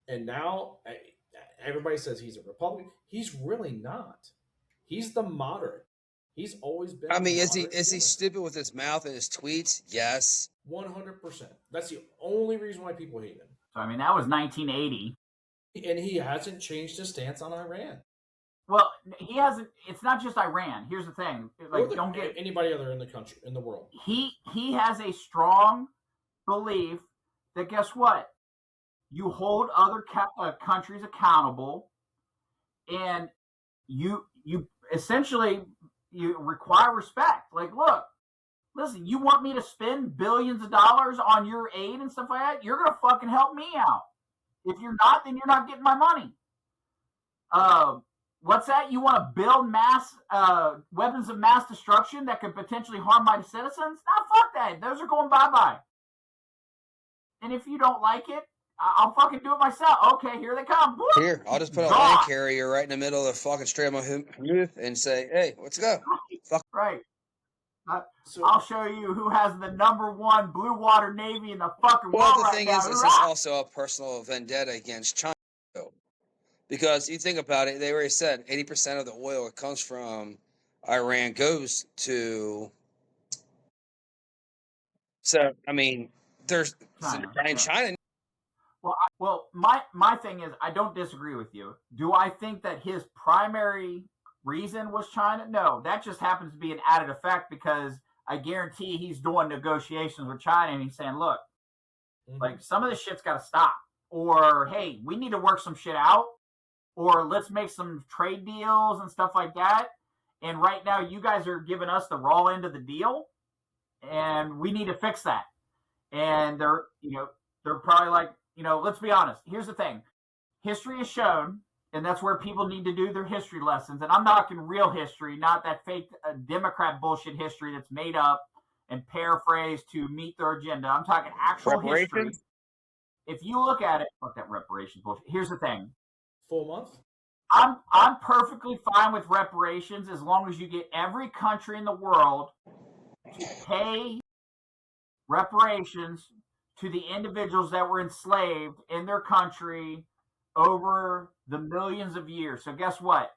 And now everybody says he's a Republican. He's really not. He's the moderate. He's always been. I mean, is he stupid with his mouth and his tweets? Yes. 100%. That's the only reason why people hate him. So, I mean, that was 1980. And he hasn't changed his stance on Iran. Well, he hasn't. It's not just Iran. Here's the thing: don't get anybody other in the country, in the world. He has a strong belief that guess what? You hold other countries accountable, and you essentially you require respect. Like, look, listen, you want me to spend billions of dollars on your aid and stuff like that? You're going to fucking help me out. If you're not, then you're not getting my money. What's that? You want to build mass weapons of mass destruction that could potentially harm my citizens? Nah, fuck that. Those are going bye-bye. And if you don't like it, I'll fucking do it myself. Okay, here they come. Woo! Here, I'll just put a land carrier right in the middle of the fucking Strait of Hormuz and say, hey, let's go. Right. I'll show you who has the #1 blue water navy in the fucking world. Well, the thing is, this is also a personal vendetta against China. Because you think about it, they already said 80% of the oil that comes from Iran goes to. So, I mean, there's China. Well, my thing is, I don't disagree with you. Do I think that his primary reason was China? No, that just happens to be an added effect because I guarantee he's doing negotiations with China and he's saying, look, like some of this shit's got to stop. Or, hey, we need to work some shit out. Or let's make some trade deals and stuff like that. And right now you guys are giving us the raw end of the deal and we need to fix that. And they're probably like, let's be honest. Here's the thing. History has shown, and that's where people need to do their history lessons. And I'm talking real history, not that fake Democrat bullshit history that's made up and paraphrased to meet their agenda. I'm talking actual history. If you look at it, fuck that reparations bullshit. Here's the thing. Full month? I'm perfectly fine with reparations as long as you get every country in the world to pay reparations to the individuals that were enslaved in their country over the millions of years. So guess what?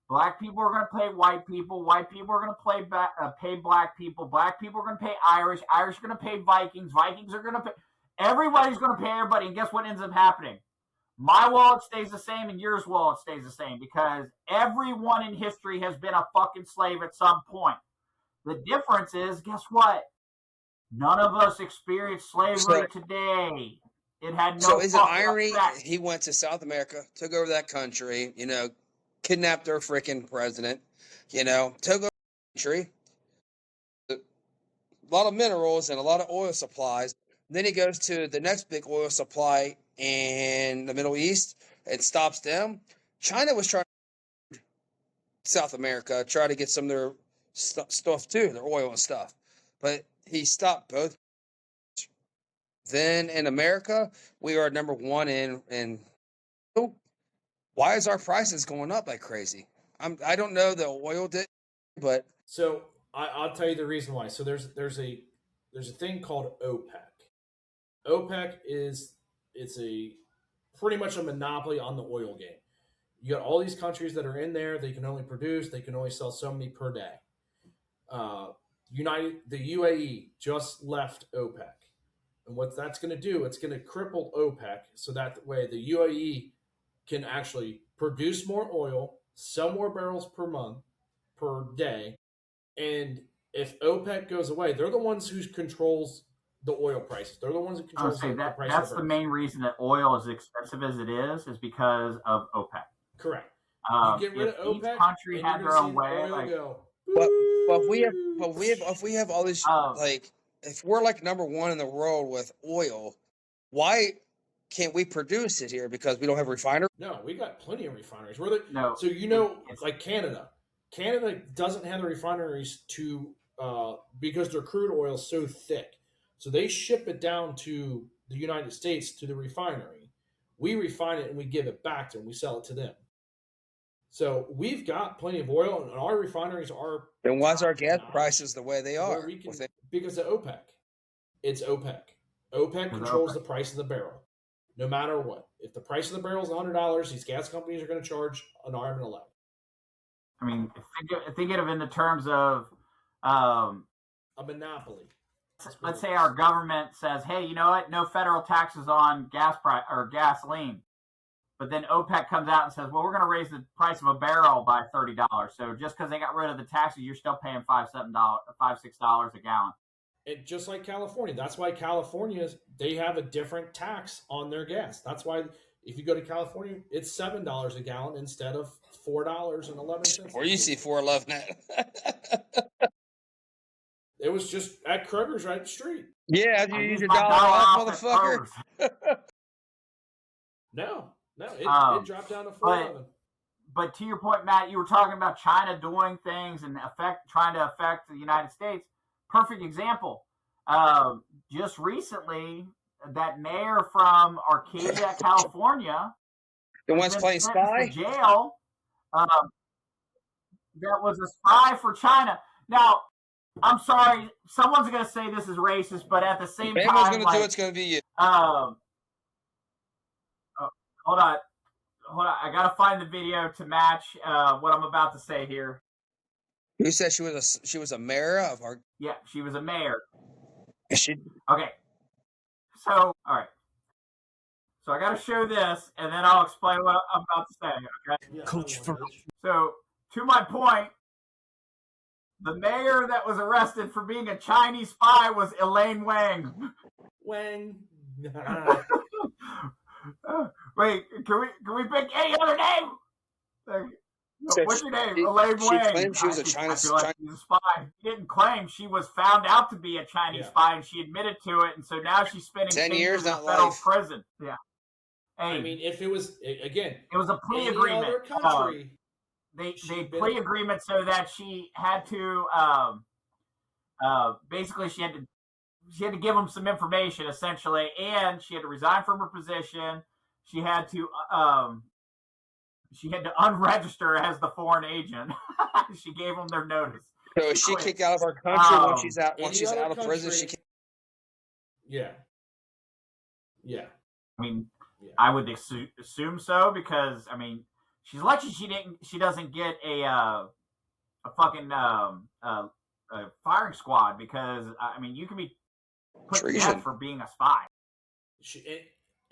Black people are going to pay white people. White people are going to pay black people. Black people are going to pay Irish. Irish are going to pay Vikings. Vikings are going to pay. Everybody's going to pay everybody. And guess what ends up happening? My wallet stays the same and yours wallet stays the same because everyone in history has been a fucking slave at some point. The difference is, guess what? None of us experienced slavery today. It had no. So is it irony? He went to South America, took over that country, kidnapped their freaking president, took over the country, a lot of minerals and a lot of oil supplies. Then he goes to the next big oil supply in the Middle East and stops them. China was trying to South America, try to get some of their stuff too, their oil and stuff. But he stopped both. Then in America, we are #1 in why is our prices going up like crazy? I don't know the oil did, but so I'll tell you the reason why. So there's a thing called OPEC. OPEC it's pretty much a monopoly on the oil game. You got all these countries that are in there. They can only produce. They can only sell so many per day. The UAE just left OPEC. And what that's going to do, it's going to cripple OPEC so that way the UAE can actually produce more oil, sell more barrels per day. And if OPEC goes away, they're the ones who controls the oil prices. They're the ones that control the price. That's the main reason that oil is expensive as it is because of OPEC. Correct. You get rid of OPEC, each country had their own way. But if we have all these if we're like #1 in the world with oil, why can't we produce it here? Because we don't have refineries? No, we got plenty of refineries. So like Canada. Canada doesn't have the refineries because their crude oil is so thick. So they ship it down to the United States to the refinery. We refine it and we give it back to them. We sell it to them. So we've got plenty of oil, and our refineries are. Then why's our gas prices the way they are? Because of OPEC. It's OPEC. OPEC controls the price of the barrel, no matter what. If the price of the barrel is $100, these gas companies are going to charge an arm and a leg. I mean, think of it in the terms of a monopoly. Let's say our government says, "Hey, you know what? No federal taxes on gas price or gasoline." But then OPEC comes out and says, well, we're going to raise the price of a barrel by $30. So just because they got rid of the taxes, you're still paying $5, $6 a gallon. And just like California, that's why they have a different tax on their gas. That's why If you go to California, it's $7 a gallon instead of $4.11. Where you see $4.11 at? It was just at Kroger's right the street. Yeah, you use your dollar off, motherfucker. No, it dropped down to $4.11. But to your point, Matt, you were talking about China doing things and trying to affect the United States. Perfect example. Just recently, that mayor from Arcadia, California, the one's playing spy, jail. That was a spy for China. Now, I'm sorry, someone's going to say this is racist, but at the same time, anyone's going to do it's going to be you. Hold on. I got to find the video to match what I'm about to say here. You said she was a mayor of our. Yeah, she was a mayor. Is she? Okay. So, all right. So I got to show this, and then I'll explain what I'm about to say. Okay. Yeah, Coach for. So, to my point, the mayor that was arrested for being a Chinese spy was Elaine Wang. Wang. Wait, can we pick any other name? What's your name? Elaine Wang. She claimed she was a Chinese spy. She didn't claim. She was found out to be a Chinese spy, and she admitted to it. And so now she's spending 10 years in federal prison. Yeah. Hey, I mean, if it was again, it was a plea agreement. Other country, they plea agreement so that she had to basically she had to give them some information essentially, and she had to resign from her position. She had to unregister as the foreign agent. She gave them their notice. So is she kicked out of her country when she's out of prison? Yeah. I mean, I would assume so because I mean, she's lucky she doesn't get a fucking a firing squad because I mean you can be put to death for being a spy.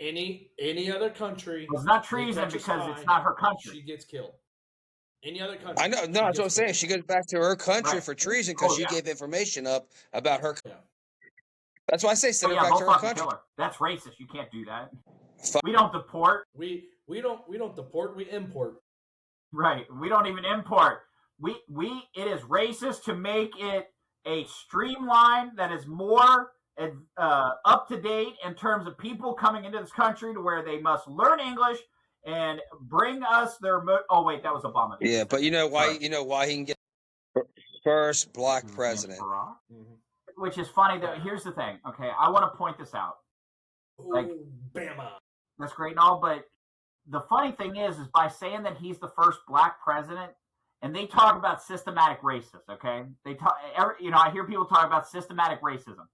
Any other country, it's not treason because it's not her country. She gets killed. Any other country, I know. No, that's what I'm saying. She goes back to her country for treason because she gave information up about her. Yeah. That's why I say send her back to her country. That's racist. You can't do that. We don't deport. We don't deport. We import. Right. We don't even import. It is racist to make it a streamline that is more up to date in terms of people coming into this country to where they must learn English and bring us their. Oh wait, that was Obama. Yeah, but you know why? Sorry. You know why he can get first black president. Which is funny though. Here's the thing. Okay, I want to point this out. Like, Bama. That's great and all, but the funny thing is by saying that he's the first black president, and they talk about systematic racism. Okay, they talk. I hear people talk about systematic racism.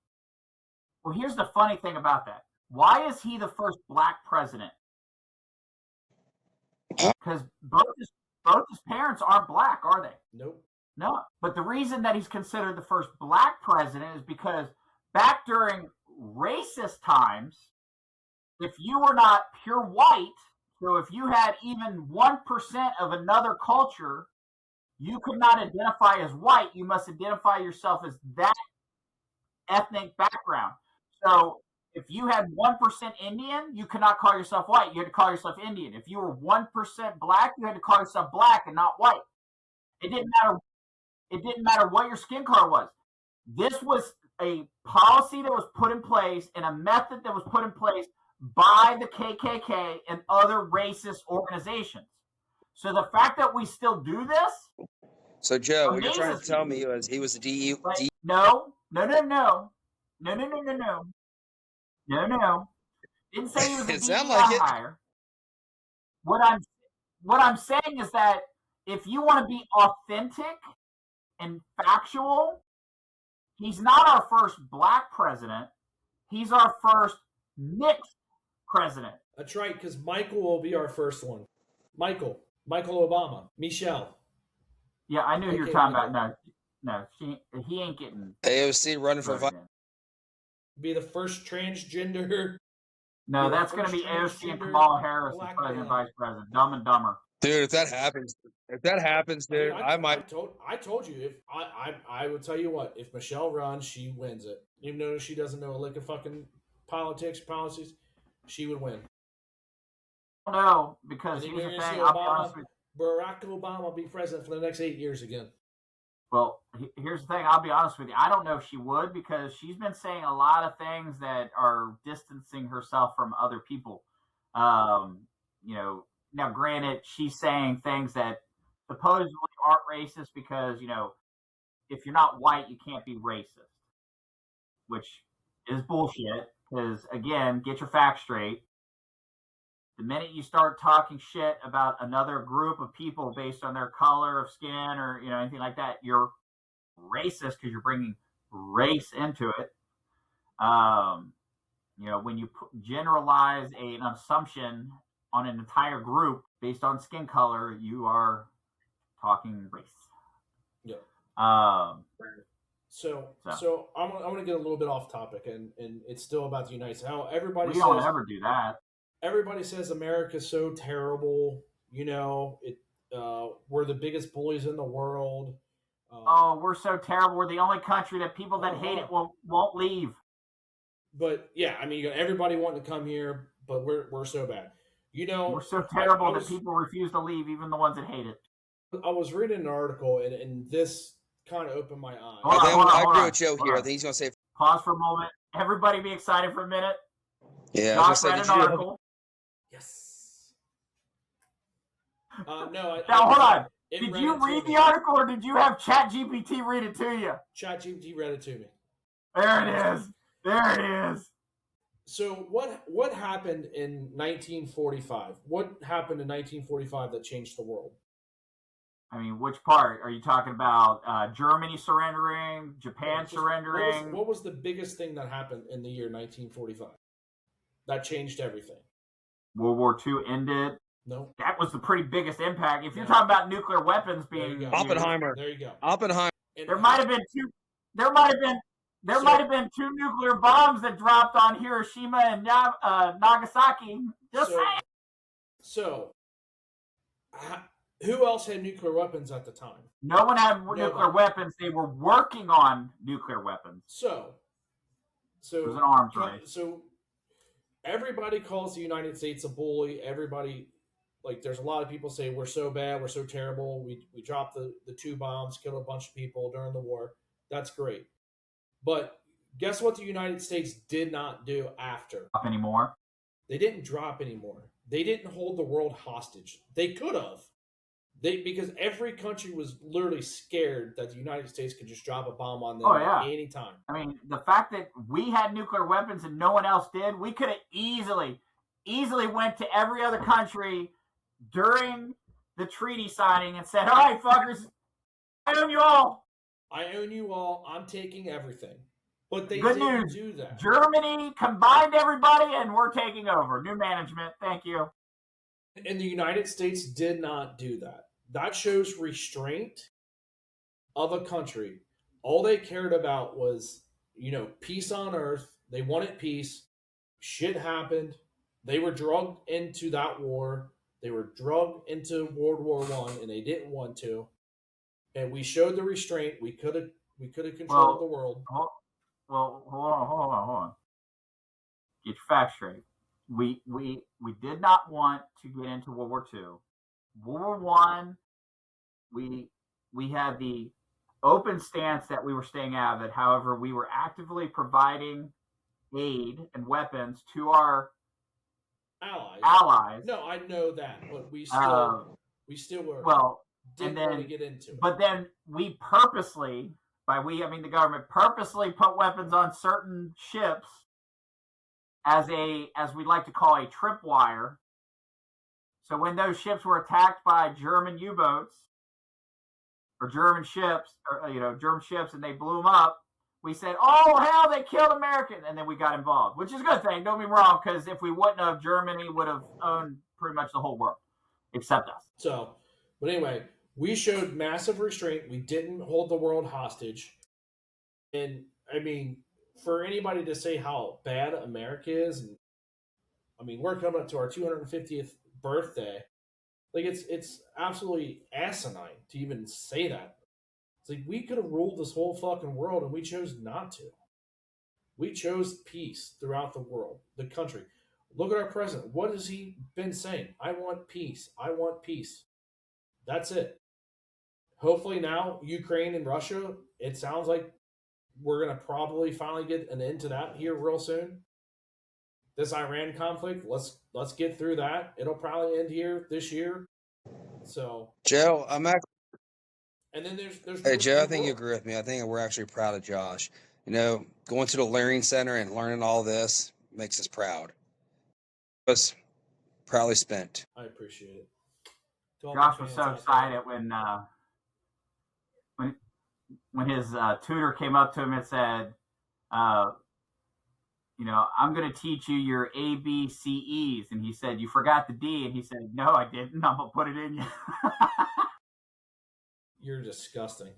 Well, here's the funny thing about that. Why is he the first black president? Because both his parents aren't black, are they? Nope. No. But the reason that he's considered the first black president is because back during racist times, if you were not pure white, so if you had even 1% of another culture, you could not identify as white. You must identify yourself as that ethnic background. So if you had 1% Indian, you could not call yourself white. You had to call yourself Indian. If you were 1% black, you had to call yourself black and not white. It didn't matter. It didn't matter what your skin color was. This was a policy that was put in place and a method that was put in place by the KKK and other racist organizations. So the fact that we still do this. So Joe, what you're trying to tell me is he was a DU. No. Didn't say he was a it sounded like it. Hire. What I'm saying is that if you want to be authentic and factual, he's not our first black president. He's our first mixed president. That's right, because Michael will be our first one. Michael Obama, Michelle. Yeah, I knew you were talking about. No, he ain't getting. AOC running for vice. Be the first transgender. No, that's going to be AOC and Kamala Harris as president, vice president. Dumb and Dumber. Dude, if that happens, dude, I might. I told you if I would tell you what, if Michelle runs, she wins it. Even though she doesn't know a lick of fucking politics, policies, she would win. No, because here's the thing. I'll be honest with you. Barack Obama will be president for the next 8 years again. Well, here's the thing. I'll be honest with you. I don't know if she would, because she's been saying a lot of things that are distancing herself from other people. Now granted, she's saying things that supposedly aren't racist because, if you're not white, you can't be racist, which is bullshit. Because again, get your facts straight. The minute you start talking shit about another group of people based on their color of skin or anything like that, you're racist because you're bringing race into it. When you generalize an assumption on an entire group based on skin color, you are talking race. Yeah. So I'm going to get a little bit off topic, and it's still about the United States. How everybody we don't ever do that. Everybody says America's so terrible. We're the biggest bullies in the world. We're so terrible. We're the only country that people that hate it won't leave. But yeah, I mean, everybody wanting to come here, but we're so bad. We're so terrible that people refuse to leave, even the ones that hate it. I was reading an article, and this kind of opened my eyes. I agree with Joe here. I think he's going to say. Pause for a moment. Everybody, be excited for a minute. Yeah, Josh read an article. Yes. No. Now hold on. Did you read the article, or did you have ChatGPT read it to you? ChatGPT read it to me. There it is. There it is. So what happened in 1945? What happened in 1945 that changed the world? I mean, which part? Are you talking about Germany surrendering, Japan surrendering? What was the biggest thing that happened in the year 1945 that changed everything? World War II ended. No. That was the pretty biggest impact. If you're talking about nuclear weapons being Oppenheimer. There you go. Oppenheimer. There might have been two. There might have been two nuclear bombs that dropped on Hiroshima and Nagasaki. Just saying. So, who else had nuclear weapons at the time? No one had nuclear weapons. They were working on nuclear weapons. So it was an arms race. So everybody calls the United States a bully. Everybody, there's a lot of people say we're so bad, we're so terrible. We dropped the 2 bombs, killed a bunch of people during the war. That's great. But guess what the United States did not do after? Drop anymore? They didn't drop anymore. They didn't hold the world hostage. They could have. Because every country was literally scared that the United States could just drop a bomb on them at any time. I mean, the fact that we had nuclear weapons and no one else did, we could have easily went to every other country during the treaty signing and said, all right, fuckers, I own you all. I own you all. I'm taking everything. But they Good didn't news. do that. Germany combined everybody and we're taking over. New management. Thank you. And the United States did not do that. That shows restraint of a country. All they cared about was, peace on earth. They wanted peace. Shit happened. They were drugged into that war. They were drugged into World War I, and they didn't want to. And we showed the restraint. We could have controlled the world. Hold on. Get your facts straight. We did not want to get into World War II. World War I, we had the open stance that we were staying out of it. However, we were actively providing aid and weapons to our allies. No, I know that, but we still were. Well, didn't want to get into it. But then we purposely, by we I mean the government, purposely put weapons on certain ships as we like to call a tripwire. So when those ships were attacked by German U-boats or German ships, and they blew them up, we said, "Oh hell, they killed Americans," and then we got involved, which is a good thing. Don't be wrong, because if we wouldn't have, Germany would have owned pretty much the whole world, except us. So, but anyway, we showed massive restraint. We didn't hold the world hostage, and I mean, for anybody to say how bad America is, and I mean, we're coming up to our 250th birthday. It's absolutely asinine to even say that. It's like we could have ruled this whole fucking world, and we chose not to. We chose peace throughout the world, the country. Look at our president. What has he been saying? I want peace. I want peace. That's it. Hopefully now, Ukraine and Russia, it sounds like we're going to probably finally get an end to that here real soon. This Iran conflict, let's get through that. It'll probably end here this year. So Joe, and then there's Hey Joe, I think you agree with me. I think we're actually proud of Josh. Going to the Learning Center and learning all this makes us proud. It was proudly spent. I appreciate it. Josh was so excited when his tutor came up to him and said, I'm going to teach you your ABCEs. And he said, you forgot the D. And he said, no, I didn't. I'm going to put it in you. You're disgusting.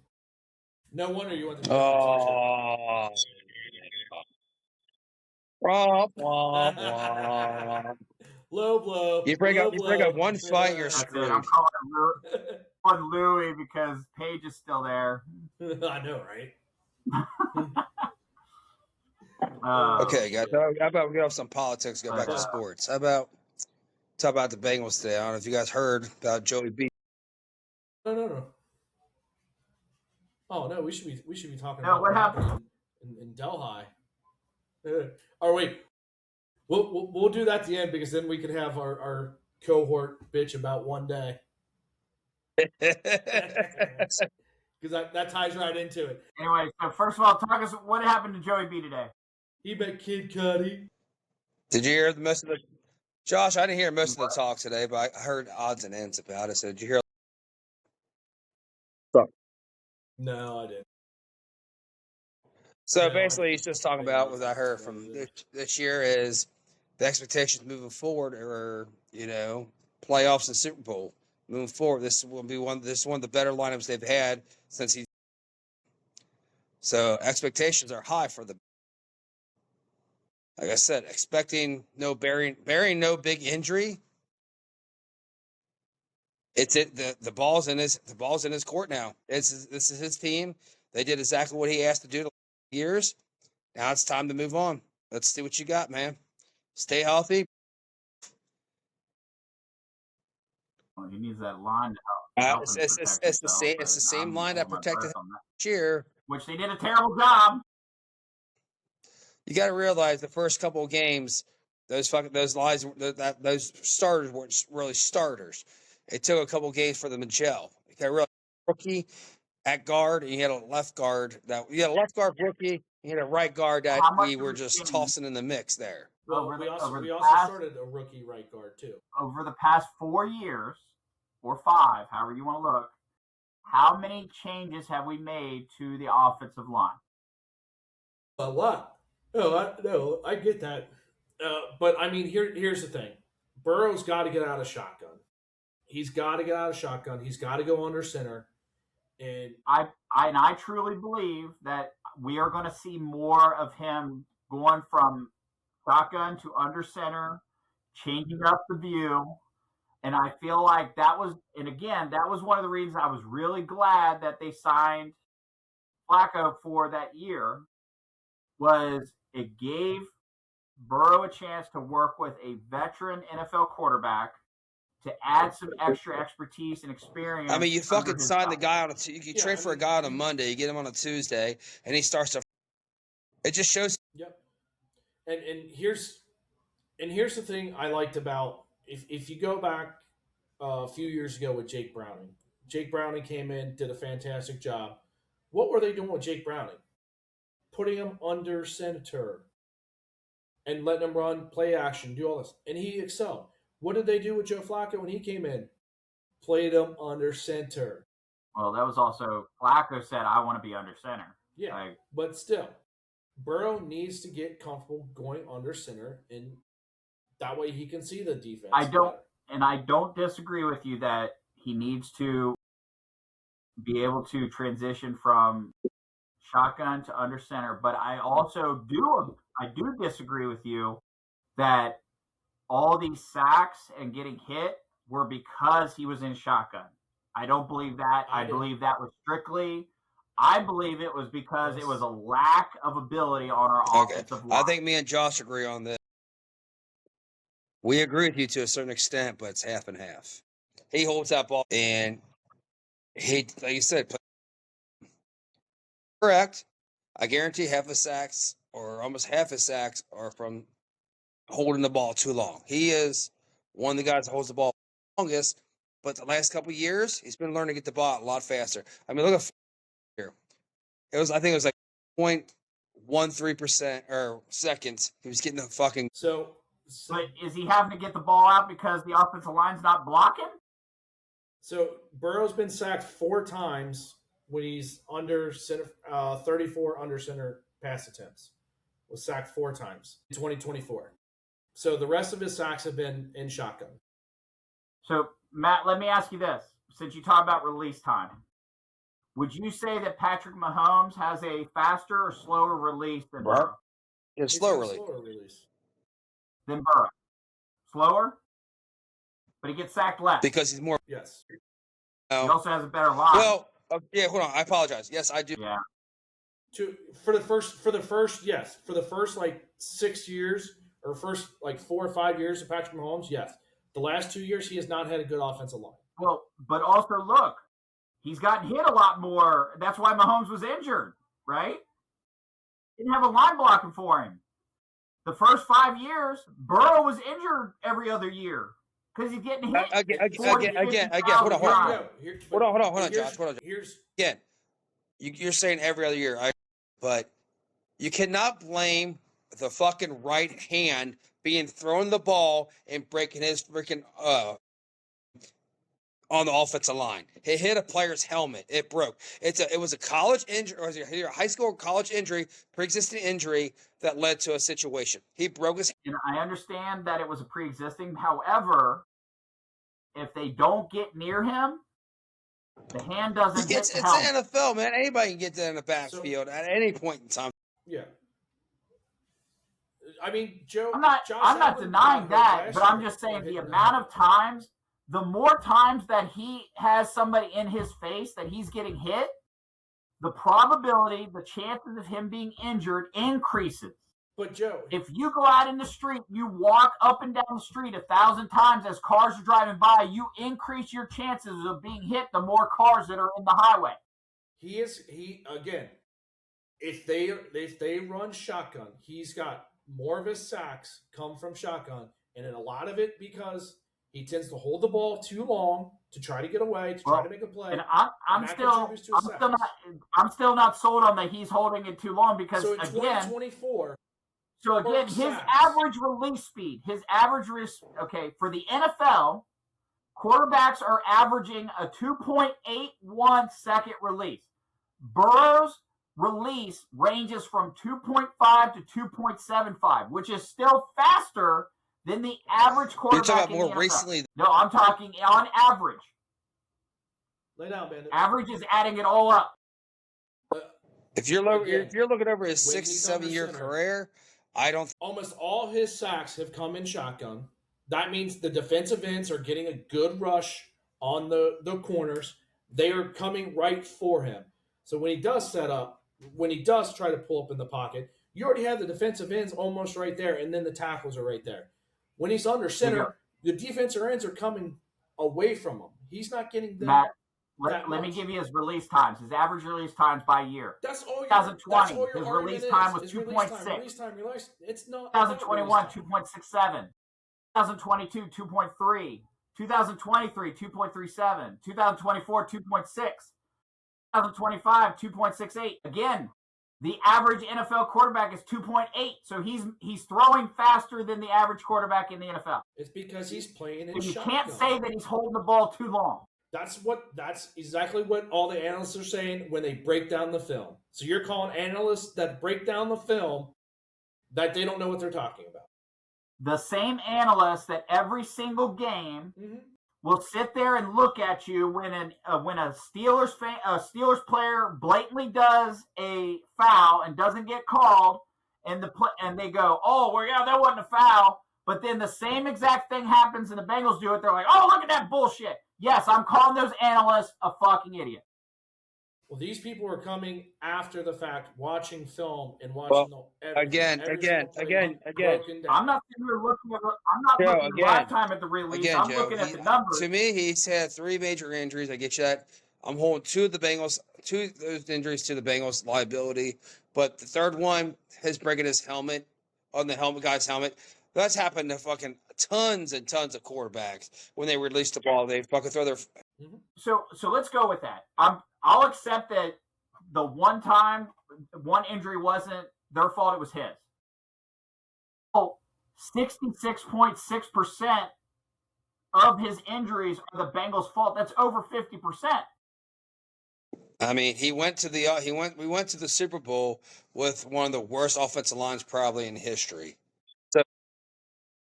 No wonder you went to low blow. You break up one fight, you're screwed. I'm calling Louis because Paige is still there. I know, right? Okay, guys. How about we get off some politics, go back to sports? How about talk about the Bengals today? I don't know if you guys heard about Joey B. No. Oh no, we should be talking about what happened in Delhi. Oh wait, we'll do that at the end because then we can have our cohort bitch about one day. Because that ties right into it. Anyway, so first of all, talk us what happened to Joey B today. He bet Kid Cudi. Did you hear most of the? Josh, I didn't hear most of the talk today, but I heard odds and ends about it. So did you hear? No, I didn't. So basically, he's just talking about what I heard from this year is the expectations moving forward, or playoffs and Super Bowl moving forward. This will be one of the better lineups they've had since he. So expectations are high for the. Like I said, expecting bearing no big injury. The ball's in his court now. This is his team. They did exactly what he asked to do the years. Now it's time to move on. Let's see what you got, man. Stay healthy. Well, he needs that line to help it's the same line that protected last year, which they did a terrible job. You got to realize the first couple of games, those starters weren't really starters. It took a couple of games for them to gel. You got a rookie at guard, and you had a left guard rookie. You had a right guard that we were just tossing in the mix there. Well, we also started a rookie right guard too. Over the past 4 years, or 5, however you want to look, how many changes have we made to the offensive line? A lot. No, I get that. But I mean, here's the thing. Burrow's got to get out of shotgun. He's got to get out of shotgun. He's got to go under center. And I truly believe that we are going to see more of him going from shotgun to under center, changing up the view. And I feel like that was one of the reasons I was really glad that they signed Flacco for that year. Was it gave Burrow a chance to work with a veteran NFL quarterback to add some extra expertise and experience. I mean, you fucking sign the guy on you trade for a guy on a Monday, you get him on a Tuesday, and he starts to. It just shows. Yep. And here's the thing I liked about if you go back a few years ago with Jake Browning. Jake Browning came in, did a fantastic job. What were they doing with Jake Browning? Putting him under center and letting him run play action, do all this. And he excelled. What did they do with Joe Flacco when he came in? Played him under center. Well, that was also Flacco said, I want to be under center. Yeah, but still, Burrow needs to get comfortable going under center, and that way he can see the defense. I don't disagree with you that he needs to be able to transition from shotgun to under center, but I also do disagree with you that all these sacks and getting hit were because he was in shotgun. I don't believe that. I believe that was I believe it was because it was a lack of ability on our offensive line. I think me and Josh agree on this. We agree with you to a certain extent, but it's half and half. He holds that ball, and he, like you said, correct. I guarantee half his sacks, or almost half his sacks, are from holding the ball too long. He is one of the guys that holds the ball longest, but the last couple of years, he's been learning to get the ball a lot faster. I mean, look at here. I think it was like 0.13% or seconds. He was getting the fucking. So, but is he having to get the ball out because the offensive line's not blocking? So Burrow's been sacked 4 times when he's under center, 34 under center pass attempts. Was sacked 4 times in 2024. So the rest of his sacks have been in shotgun. So Matt, let me ask you this: since you talk about release time, would you say that Patrick Mahomes has a faster or slower release than Burrow? It's slower release. Than Burrow. Slower? But he gets sacked less. Because he's more. Yes. He also has a better line. Well, yeah, hold on. I apologize. Yes, I do. Yeah. For the first like 6 years or first like 4 or 5 years of Patrick Mahomes, yes. The last 2 years, he has not had a good offensive line. Well, but also look, he's gotten hit a lot more. That's why Mahomes was injured, right? Didn't have a line blocking for him. The first 5 years, Burrow was injured every other year because he's getting hit. Again. Hold on, Josh. Again, you're saying every other year, but you cannot blame the fucking right hand being thrown the ball and breaking his freaking on the offensive line. He hit a player's helmet. It broke. It was a college injury, or a high school or college injury, pre-existing injury that led to a situation. He broke his. And I understand that it was a pre-existing. However, if they don't get near him, the hand doesn't hit the helmet. It's the NFL, man. Anybody can get that in the backfield at any point in time. Yeah. I mean, Joe. I'm not denying that, but I'm just saying the amount of times. The more times that he has somebody in his face that he's getting hit, the probability, the chances of him being injured increases. But Joe, if you go out in the street, you walk up and down the street 1,000 times as cars are driving by, you increase your chances of being hit the more cars that are in the highway. Again, if they run shotgun, he's got more of his sacks come from shotgun, and in a lot of it because he tends to hold the ball too long to try to get away, to try to make a play. And I'm still not sold on that he's holding it too long because so in 2024. So again, his average release speed, for the NFL, quarterbacks are averaging a 2.81 second release. Burrow's release ranges from 2.5 to 2.75, which is still faster than the average quarterback. You're talking about more recently. No, I'm talking on average. Lay down, Bandit. Average is adding it all up. If you're looking over his 6 to 7 year career, I don't. Almost all his sacks have come in shotgun. That means the defensive ends are getting a good rush on the corners. They are coming right for him. So when he does set up, when he does try to pull up in the pocket, you already have the defensive ends almost right there, and then the tackles are right there. When he's under center, the defensive ends are coming away from him. He's not getting them. Matt, let me give you his release times. His average release times by year. That's all. 2020, his release time was 2.6. Release time, it's not. 2021, 2.67. 2022, 2.3. 2023, 2.37. 2024, 2.6. 2025, 2.68. Again, the average NFL quarterback is 2.8, so he's throwing faster than the average quarterback in the NFL. It's because he's playing in shotgun. You can't say that he's holding the ball too long. That's exactly what all the analysts are saying when they break down the film. So you're calling analysts that break down the film that they don't know what they're talking about. The same analysts that every single game will sit there and look at you when a Steelers player blatantly does a foul and doesn't get called, and they go, oh well, yeah, that wasn't a foul. But then the same exact thing happens and the Bengals do it. They're like, oh, look at that bullshit. Yes, I'm calling those analysts a fucking idiot. Well, these people are coming after the fact, watching film and watching every broken down. I'm not sitting here looking at. I'm not looking lifetime at the release. I'm looking at the numbers. To me, he's had 3 major injuries. I get you that. I'm holding 2 of those injuries to the Bengals' liability. But the third one, his breaking his helmet on the guy's helmet, that's happened to fucking tons and tons of quarterbacks. When they release the ball, they fucking throw their. So let's go with that. I'll accept that the one injury wasn't their fault; it was his. 66.6% of his injuries are the Bengals' fault. That's over 50%. I mean, we went to the Super Bowl with one of the worst offensive lines probably in history. So,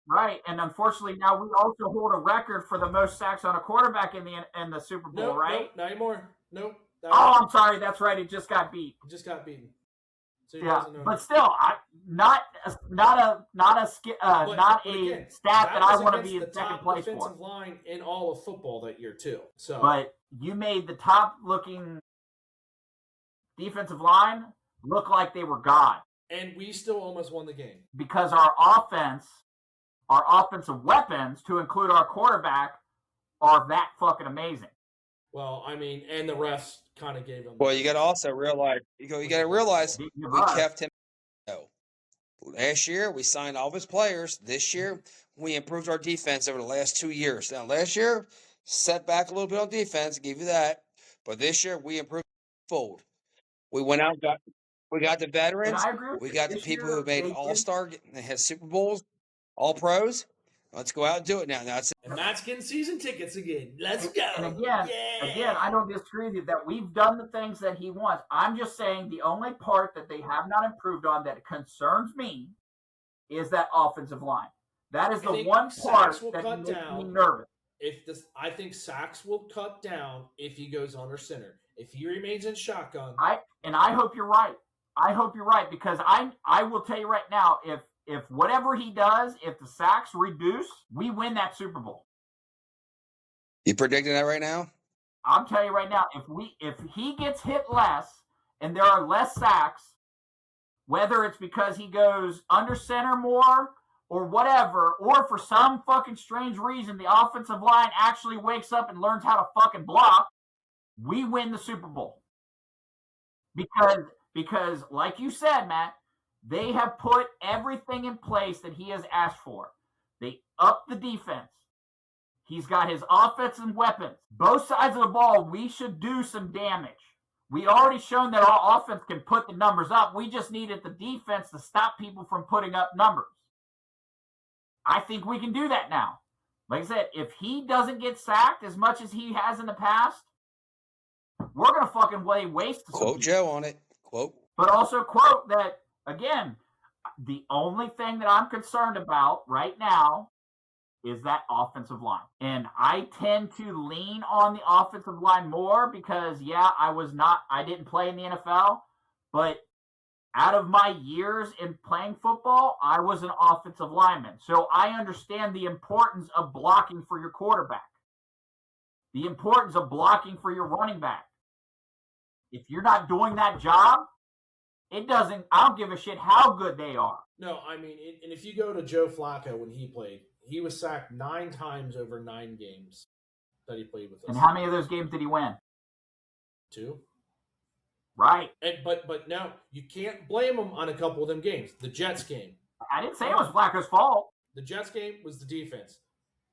right, and unfortunately now we also hold a record for the most sacks on a quarterback in the Super Bowl, right? Nope, not anymore. Nope. I'm sorry. That's right. It just got beat. It just got beaten. So yeah, but still, not a stat that I want to be in second place for. Defensive line in all of football that year too. So, but you made the top looking defensive line look like they were God, and we still almost won the game because our offensive weapons, to include our quarterback, are that fucking amazing. Well, I mean, and the refs kind of gave him. Well, you got to also realize we kept him. Last year we signed all of his players. This year we improved our defense over the last 2 years. Now last year set back a little bit on defense, give you that, but this year we improved. Fold. We went out, we got the veterans. We got the people who made All-Star. They had Super Bowls, All Pros. Let's go out and do it now. And Matt's getting season tickets again. Let's go. And again, I don't disagree with you that we've done the things that he wants. I'm just saying the only part that they have not improved on that concerns me is that offensive line. That is the one part that makes me nervous. I think sacks will cut down if he goes under center. If he remains in shotgun. I hope you're right. I hope you're right, because I will tell you right now, if whatever he does, if the sacks reduce, we win that Super Bowl. You predicting that right now? I'm telling you right now, if he gets hit less and there are less sacks, whether it's because he goes under center more or whatever, or for some fucking strange reason the offensive line actually wakes up and learns how to fucking block, we win the Super Bowl. Because like you said, Matt, they have put everything in place that he has asked for. They up the defense. He's got his offensive weapons. Both sides of the ball, we should do some damage. We already shown that our offense can put the numbers up. We just needed the defense to stop people from putting up numbers. I think we can do that now. Like I said, if he doesn't get sacked as much as he has in the past, we're going to fucking waste. Quote Joe on it. Quote. But also quote that, again, the only thing that I'm concerned about right now is that offensive line. And I tend to lean on the offensive line more because, I didn't play in the NFL, but out of my years in playing football, I was an offensive lineman. So I understand the importance of blocking for your quarterback, the importance of blocking for your running back. If you're not doing that job, I don't give a shit how good they are. No, I mean, and if you go to Joe Flacco when he played, he was sacked 9 times over 9 games that he played with us. And how many of those games did he win? 2. Right. But no, you can't blame him on a couple of them games. The Jets game. I didn't say it was Flacco's fault. The Jets game was the defense.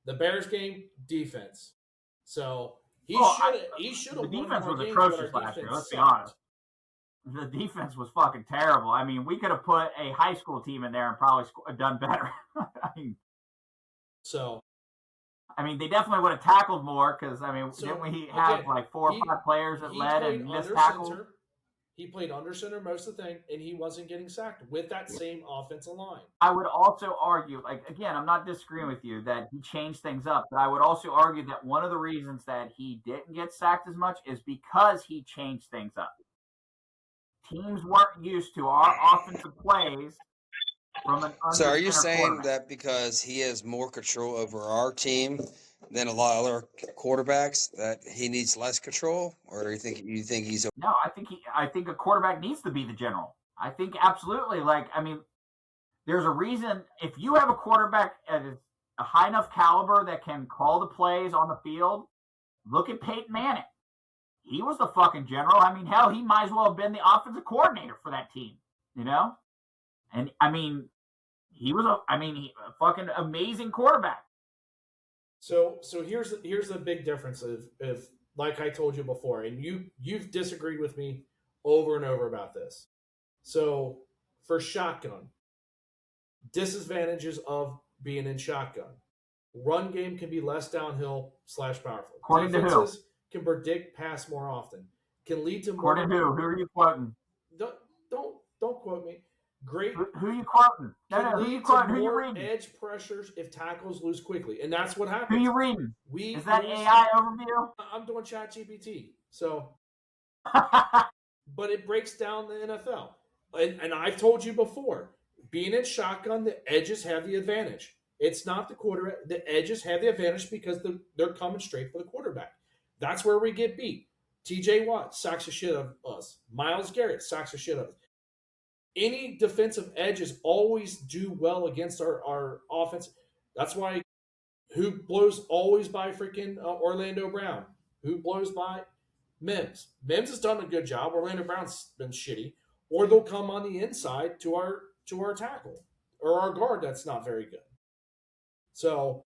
The Bears game, defense. So he should have won more games. Atrocious last year, let's be honest. The defense was fucking terrible. I mean, we could have put a high school team in there and probably done better. I mean, they definitely would have tackled more because, didn't we have like 4 or 5 players that led and missed tackles? He played under center most of the thing, and he wasn't getting sacked with that same offensive line. I would also argue, again, I'm not disagreeing with you that he changed things up, but I would also argue that one of the reasons that he didn't get sacked as much is because he changed things up. Teams weren't used to our offensive plays from an. So are you saying that because he has more control over our team than a lot of other quarterbacks that he needs less control, or do you think he's No, I think a quarterback needs to be the general. I think absolutely. Like, I mean, there's a reason if you have a quarterback at a high enough caliber that can call the plays on the field. Look at Peyton Manning. He was the fucking general. I mean, hell, he might as well have been the offensive coordinator for that team, you know? And I mean, he was a fucking amazing quarterback. So here's the big difference of like I told you before, and you've disagreed with me over and over about this. So for shotgun, disadvantages of being in shotgun. Run game can be less downhill / powerful. According to who? Can predict pass more often. Can lead to more. According to who? Who are you quoting? Don't quote me. Great. Who are you quoting? No, who you quoting? Who you reading? Edge pressures if tackles lose quickly, and that's what happens. Who you reading? Is that AI overview? I'm doing ChatGPT. So, but it breaks down the NFL, and I've told you before. Being in shotgun, the edges have the advantage. It's not the quarterback. The edges have the advantage because they're coming straight for the quarterback. That's where we get beat. TJ Watt sacks the shit out of us. Myles Garrett sacks the shit out of us. Any defensive edges always do well against our offense. That's why who blows always by freaking Orlando Brown? Who blows by Mims? Mims has done a good job. Orlando Brown's been shitty. Or they'll come on the inside to our tackle or our guard that's not very good. So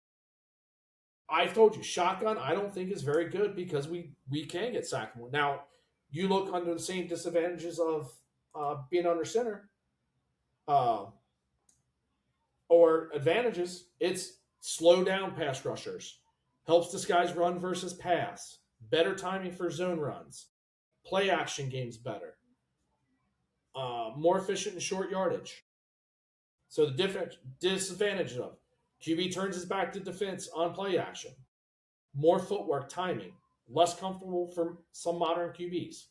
I've told you, shotgun I don't think is very good because we can get sacked more. Now, you look under the same disadvantages of being under center or advantages, it's slow down pass rushers, helps disguise run versus pass, better timing for zone runs, play action games better, more efficient in short yardage. So the different disadvantages of QB turns his back to defense on play action, more footwork timing, less comfortable for some modern QBs,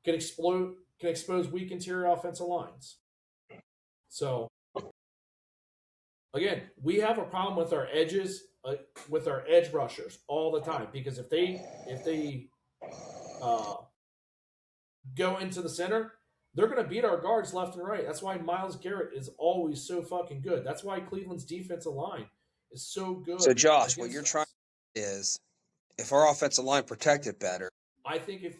can expose weak interior offensive lines. So again, we have a problem with our edges, with our edge rushers all the time because if they go into the center, they're going to beat our guards left and right. That's why Myles Garrett is always so fucking good. That's why Cleveland's defensive line is so good. So, Josh, what you're trying to say is if our offensive line protected better. I think if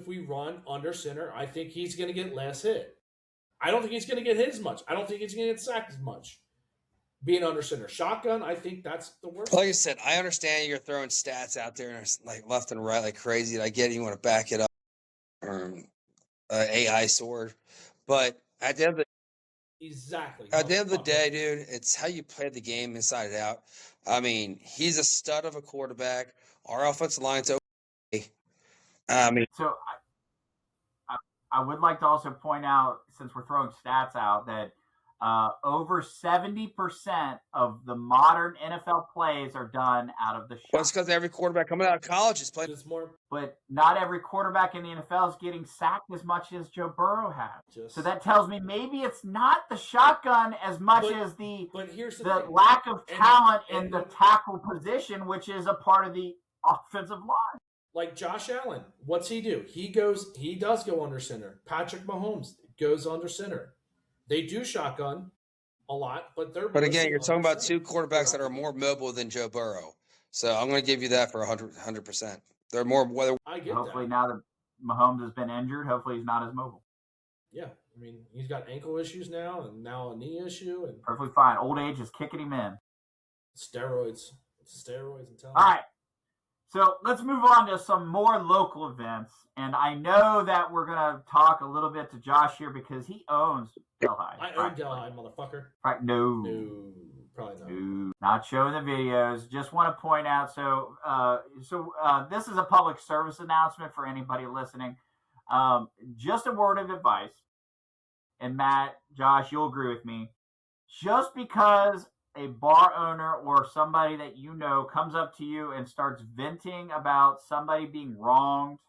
we run under center, I think he's going to get less hit. I don't think he's going to get hit as much. I don't think he's going to get sacked as much. Being under center. Shotgun, I think that's the worst. Like I said, I understand you're throwing stats out there and like left and right like crazy. I get it. You want to back it up. AI sword, but at the end of the day, dude, it's how you play the game inside and out. I mean, he's a stud of a quarterback. Our offensive line's okay. So I would like to also point out, since we're throwing stats out, that over 70% of the modern NFL plays are done out of the shot. Well, it's because every quarterback coming out of college is playing more. But not every quarterback in the NFL is getting sacked as much as Joe Burrow has. So that tells me maybe it's not the shotgun as much as the lack of talent in the tackle position, which is a part of the offensive line. Like Josh Allen, what's he do? He does go under center. Patrick Mahomes goes under center. They do shotgun a lot, but they're. But again, you're talking about two quarterbacks that are more mobile than Joe Burrow. So I'm going to give you that for 100%. They're more. Hopefully, now that Mahomes has been injured, hopefully he's not as mobile. Yeah, I mean he's got ankle issues now, and now a knee issue, and perfectly fine. Old age is kicking him in. Steroids. I'm telling you. All right. So let's move on to some more local events. And I know that we're going to talk a little bit to Josh here because he owns Delhi. I own Delhi, motherfucker. Right? No, probably not. No, not showing the videos. Just want to point out. So this is a public service announcement for anybody listening. Just a word of advice. And Matt, Josh, you'll agree with me. Just because a bar owner or somebody that you know comes up to you and starts venting about somebody being wronged,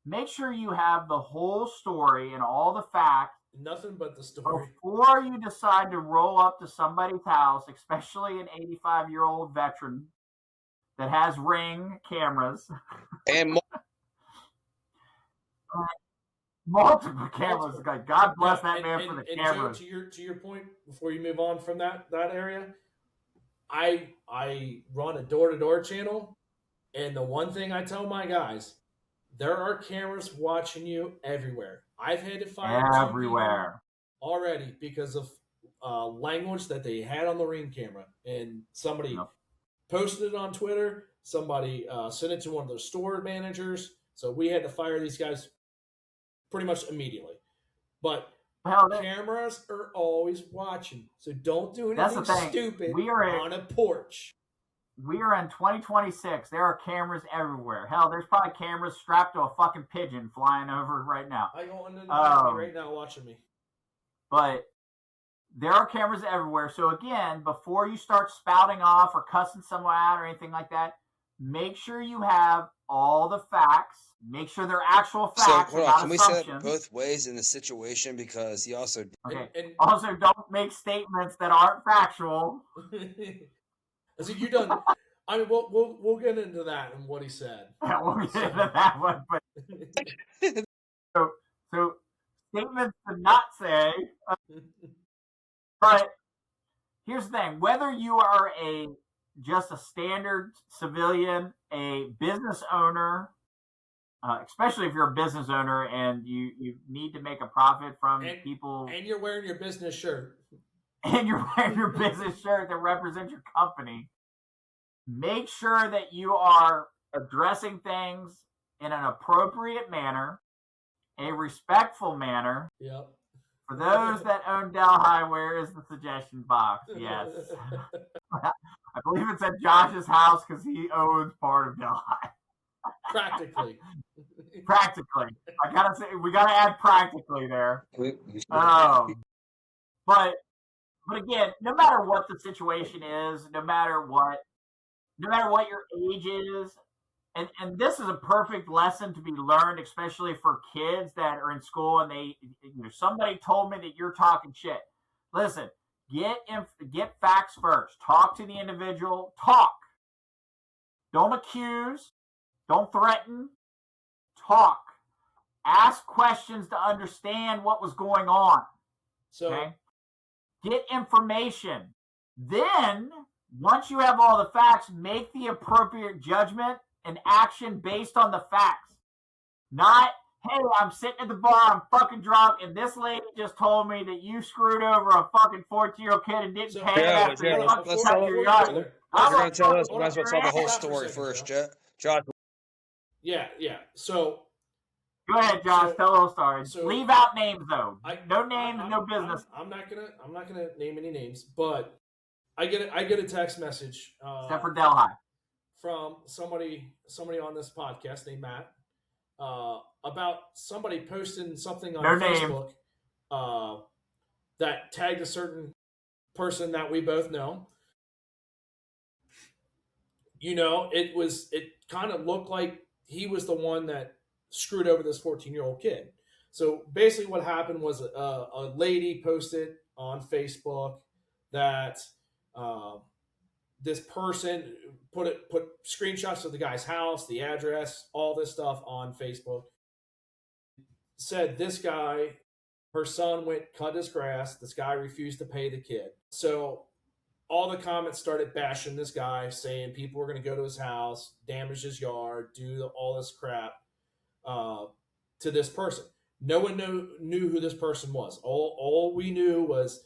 make sure you have the whole story and all the facts. Nothing but the story. Before you decide to roll up to somebody's house, especially an 85-year-old veteran that has Ring cameras And multiple cameras. God bless that man for the cameras. To your point, before you move on from that area, I run a door-to-door channel, and the one thing I tell my guys, there are cameras watching you everywhere. I've had to fire everywhere already because of language that they had on the Ring camera, and somebody posted it on Twitter. Somebody sent it to one of those store managers, so we had to fire these guys pretty much immediately. But cameras are always watching, so don't do anything stupid on a porch. We are in 2026. There are cameras everywhere. Hell, there's probably cameras strapped to a fucking pigeon flying over right now. I go under the right now watching me. But there are cameras everywhere. So again, before you start spouting off or cussing someone out or anything like that, make sure you have all the facts. Make sure they're actual facts. So, hold on. Can we say that both ways in the situation? Because he also... Okay. And also, don't make statements that aren't factual. I said, you done... I mean, we'll get into that and what he said. Yeah, we'll get into that one. But... so, statements to not say... But here's the thing. Whether you are just a standard civilian, a business owner... especially if you're a business owner and you need to make a profit from people. And you're wearing your business shirt. And you're wearing your business shirt that represents your company. Make sure that you are addressing things in an appropriate manner, a respectful manner. Yep. For those that own Delhi, where is the suggestion box? Yes. I believe it's at Josh's house because he owns part of Delhi. Practically. I gotta say, we gotta add practically there. But again, no matter what the situation is, no matter what your age is, and this is a perfect lesson to be learned, especially for kids that are in school and somebody told me that you're talking shit. Listen, get facts first. Talk to the individual. Talk. Don't accuse. Don't threaten. Talk. Ask questions to understand what was going on. So, get information. Then, once you have all the facts, make the appropriate judgment and action based on the facts. Not, hey, I'm sitting at the bar, I'm fucking drunk, and this lady just told me that you screwed over a fucking 14-year-old kid and didn't pay it after you fucking cut your yard. You're going to tell us, might as well tell the whole story first, Josh. Yeah. So go ahead, Josh. Tell the whole story. Leave out names though. No names, no business. I'm not gonna name any names, but I get a text message. Except for Delhi. From somebody on this podcast named Matt about somebody posting something on Facebook that tagged a certain person that we both know. It kind of looked like he was the one that screwed over this 14-year-old kid. So basically what happened was a lady posted on Facebook that this person put screenshots of the guy's house, the address, all this stuff on Facebook. Said this guy, her son went cut his grass. This guy refused to pay the kid. So all the comments started bashing this guy, saying people were going to go to his house, damage his yard, do all this crap to this person. No one knew who this person was. All we knew was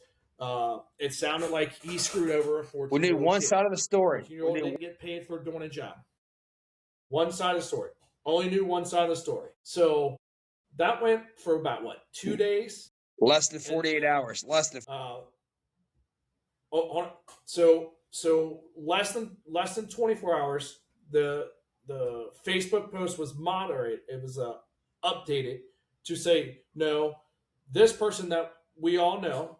it sounded like he screwed over a 14-year-old. We knew one side of the story. 14-year-old didn't get paid for doing a job. One side of the story. Only knew one side of the story. So that went for about 2 days? Less than 48 hours. Less than. So less than 24 hours. The Facebook post was moderated. It was updated to say, no, this person that we all know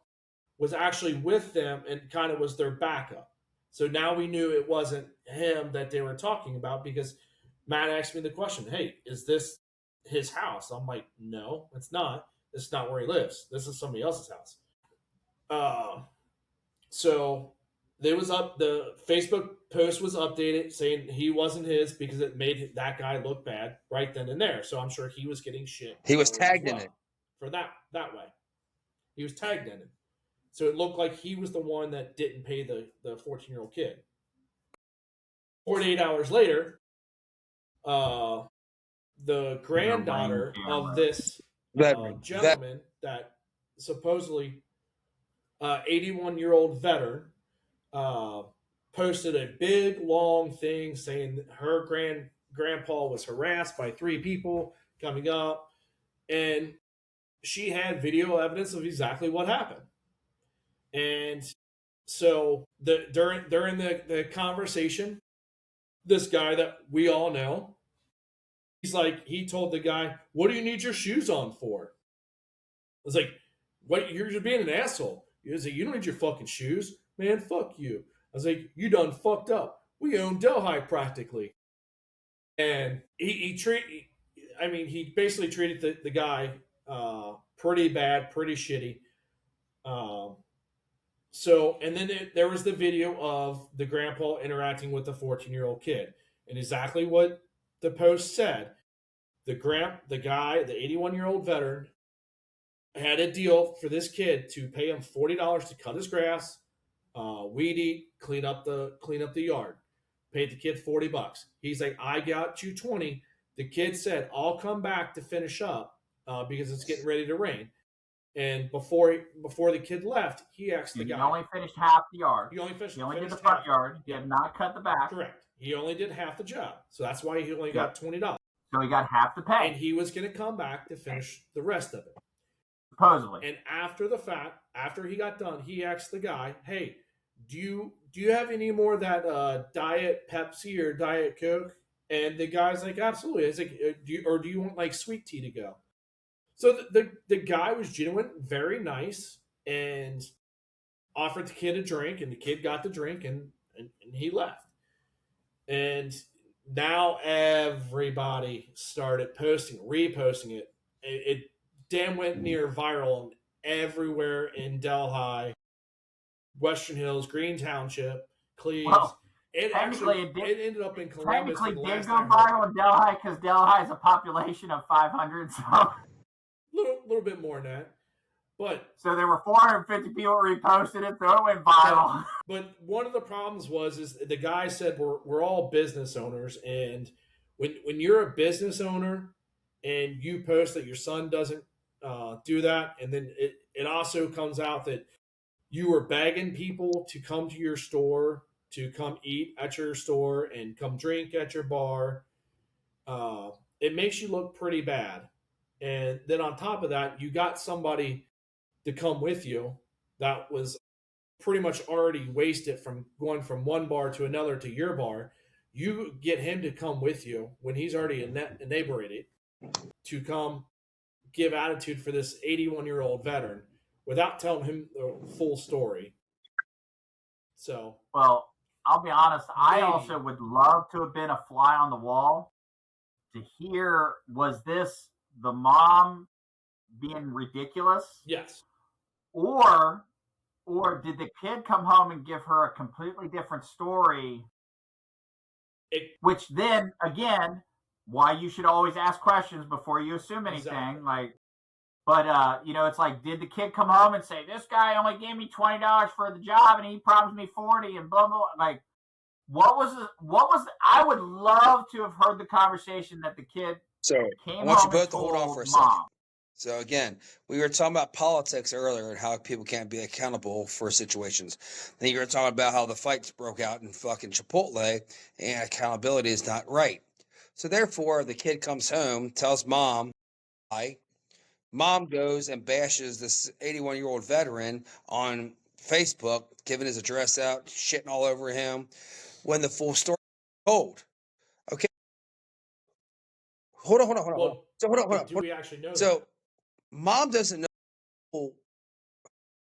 was actually with them and kind of was their backup. So now we knew it wasn't him that they were talking about, because Matt asked me the question, hey, is this his house? I'm like, no, it's not. It's not where he lives. This is somebody else's house. So there was the Facebook post was updated saying he wasn't his because it made that guy look bad right then and there. So I'm sure he was getting shit. He was tagged in it for that way. He was tagged in it, so it looked like he was the one that didn't pay the 14-year-old kid. 48 hours later, the granddaughter of this gentleman that supposedly 81-year-old veteran posted a big long thing saying that her grandpa was harassed by 3 people coming up, and she had video evidence of exactly what happened. And so during the conversation, this guy that we all know, he told the guy, "What do you need your shoes on for?" I was like, "What? You're just being an asshole." He was like, "You don't need your fucking shoes, man. Fuck you." I was like, "You done fucked up. We own Delhi practically." And he basically treated the guy pretty bad, pretty shitty. So, and then there was the video of the grandpa interacting with the 14-year-old kid, and exactly what the post said. The 81-year-old veteran, had a deal for this kid to pay him $40 to cut his grass, weed eat, clean up the yard. Paid the kid $40. He's like, "I got you 20." The kid said, "I'll come back to finish up because it's getting ready to rain." And before the kid left, he asked the guy. He only finished half the yard. He only did the front yard. He had not cut the back. Correct. He only did half the job. So that's why he only got $20. So he got half the pay. And he was going to come back to finish the rest of it. Supposedly. And after the fact, after he got done, he asked the guy, "Hey, do you have any more of that Diet Pepsi or Diet Coke?" And the guy's like, "Absolutely." It's like, do you want like sweet tea to go? So the guy was genuine, very nice, and offered the kid a drink, and the kid got the drink, and he left. And now everybody started reposting it. It damn went near viral everywhere in Delhi, Western Hills, Green Township, Cleves. Well, it ended up in Columbus. Technically, did go viral in Delhi because Delhi has a population of 500. So little bit more than that. But so there were 450 people reposted it, so it went viral. But one of the problems is the guy said we're all business owners, and when you're a business owner and you post that your son doesn't do that, and then it also comes out that you were begging people to come to your store, to come eat at your store, and come drink at your bar, it makes you look pretty bad. And then on top of that, you got somebody to come with you that was pretty much already wasted from going from one bar to another to your bar. You get him to come with you when he's already inebriated to come give attitude for this 81-year-old veteran without telling him the full story. So, well, I'll be honest. I also would love to have been a fly on the wall to hear, was this the mom being ridiculous? Yes. Or did the kid come home and give her a completely different story? Which then, again, why you should always ask questions before you assume anything. Exactly. It's like, did the kid come home and say, "This guy only gave me $20 for the job and he promised me 40 and blah, blah, blah." Like, I would love to have heard the conversation that the kid came I want home you both to hold on for a second. Mom. So again, we were talking about politics earlier and how people can't be accountable for situations. Then you were talking about how the fights broke out in fucking Chipotle and accountability is not right. So therefore, the kid comes home, tells mom, mom goes and bashes this 81-year-old veteran on Facebook, giving his address out, shitting all over him, when the full story is told. Okay. Hold on. Well, So hold on. Do we actually know so that? Mom doesn't know the whole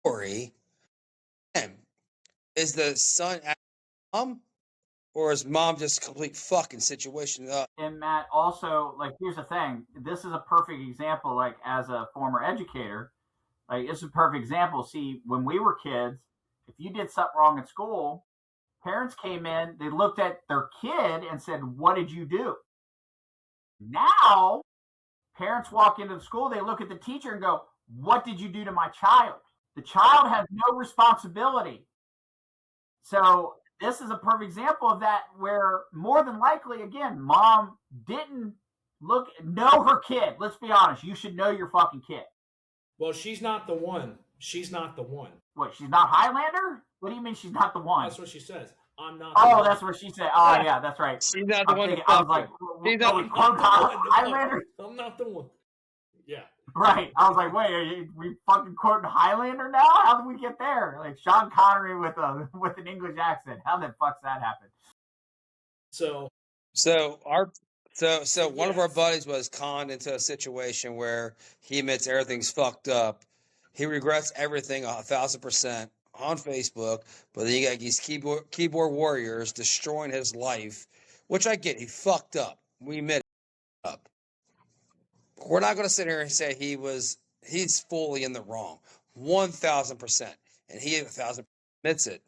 story. Is the son mom, or is mom just a complete fucking situation? And Matt, also, like, here's the thing. This is a perfect example, like, as a former educator, like, it's a perfect example. See, when we were kids, if you did something wrong at school, Parents came in, they looked at their kid and said, "What did you do?" Now, parents walk into the school, they look at the teacher and go, "What did you do to my child?" The child has no responsibility. So this is a perfect example of that, where more than likely, again, mom didn't know her kid. Let's be honest. You should know your fucking kid. Well, she's not the one. She's not the one. What, she's not Highlander? What do you mean she's not the one? That's what she says. I'm not. Oh, that's what she said. Oh, yeah, that's right. She's not the one. I was like, she's not the Highlander? I'm not the one. Yeah. Right. I was like, wait, are we fucking quoting Highlander now? How did we get there? Like Sean Connery with an English accent. How the fuck's that happen? So one of our buddies was conned into a situation where he admits everything's fucked up. He regrets everything 1,000% on Facebook, but then you got these keyboard warriors destroying his life, which I get. He fucked up. We admit it up. We're not going to sit here and say he's fully in the wrong, 1,000%, and he 1,000% admits it.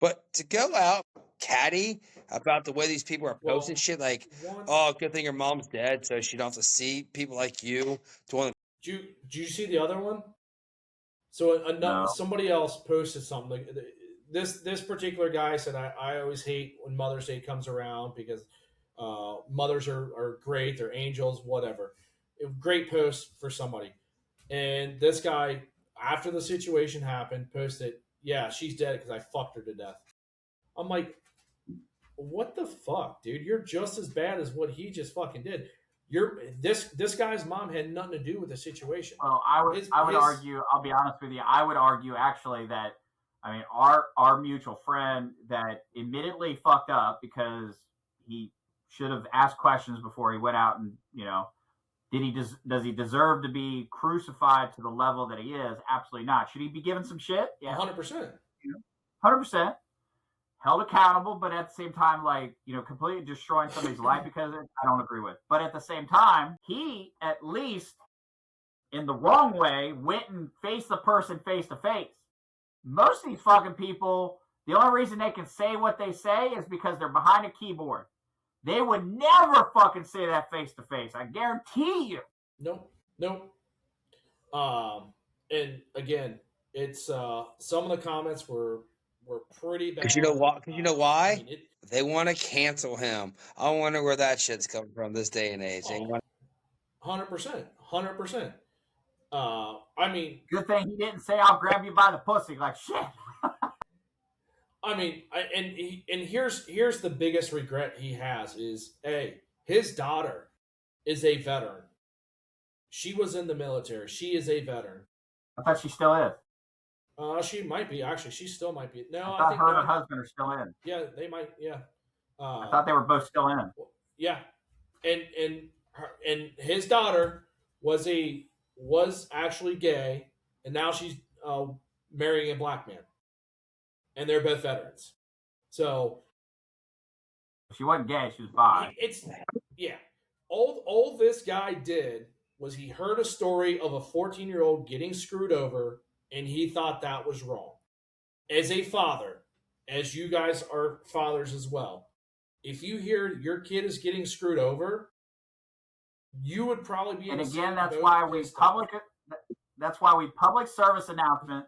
But to go out catty about the way these people are posting shit, like, oh, good thing your mom's dead, so she don't have to see people like you. Did you see the other one? So somebody else posted something. Like this particular guy said, I always hate when Mother's Day comes around because mothers are great, they're angels, whatever. Great post for somebody. And this guy, after the situation happened, posted, yeah, she's dead because I fucked her to death. I'm like, what the fuck, dude? You're just as bad as what he just fucking did. This guy's mom had nothing to do with the situation. Well, I would argue, I'll be honest with you, I would argue actually that, I mean, our mutual friend that admittedly fucked up because he should have asked questions before he went out and, does he deserve to be crucified to the level that he is? Absolutely not. Should he be given some shit? Yeah. 100%. 100%. Held accountable, but at the same time, completely destroying somebody's life because of it, I don't agree with. But at the same time, he, at least in the wrong way, went and faced the person face to face. Most of these fucking people, the only reason they can say what they say is because they're behind a keyboard. They would never fucking say that face to face. I guarantee you. Nope. And again, it's some of the comments were pretty bad. Because you know why? I mean, they want to cancel him. I wonder where that shit's coming from this day and age. 100%. I mean, good thing he didn't say, "I'll grab you by the pussy." Like shit. I mean, here's the biggest regret he has is his daughter is a veteran. She was in the military. She is a veteran. I thought she still is. She might be. Actually, she still might be. No, I think her and her husband are still in. Yeah, they might. Yeah. I thought they were both still in. Yeah, and his daughter was actually gay, and now she's marrying a black man, and they're both veterans. So she wasn't gay; she was bi. All this guy did was he heard a story of a 14-year-old getting screwed over. And he thought that was wrong. As a father, as you guys are fathers as well, if you hear your kid is getting screwed over, you would probably be. And again, that's why we public service announcement.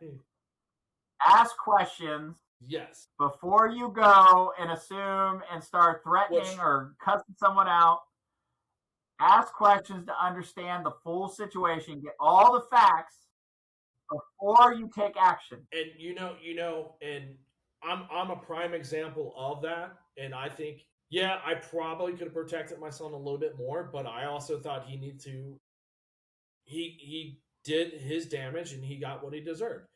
Ask questions. Yes. Before you go and assume and start threatening or cussing someone out. Ask questions to understand the full situation. Get all the facts. Before you take action. And and I'm a prime example of that. And I think, I probably could have protected my son a little bit more, but I also thought he did his damage and he got what he deserved.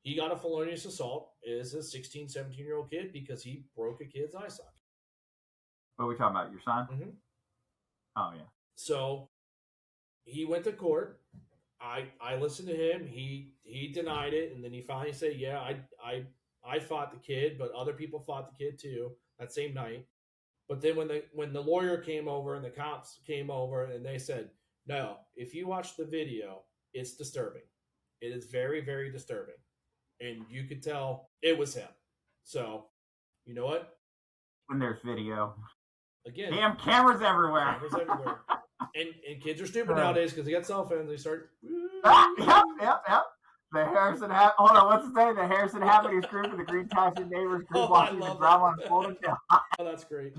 He got a felonious assault as a 16, 17-year-old kid because he broke a kid's eye socket. What are we talking about? Your son? Mm-hmm. Oh, yeah. So he went to court. I listened to him. He denied it, and then he finally said, "Yeah, I fought the kid, but other people fought the kid too that same night." But then when the lawyer came over and the cops came over, and they said, "No, if you watch the video, it's disturbing. It is very, very disturbing, and you could tell it was him." So, You know what? When there's video. Again, damn cameras everywhere. Cameras everywhere. And kids are stupid nowadays because they got cell phones. They start. Yep. The Harrison hold on, what's his name? The Harrison Haverty's group and the Green Tyson Neighbors group watching the drama unfold. Oh, that's great.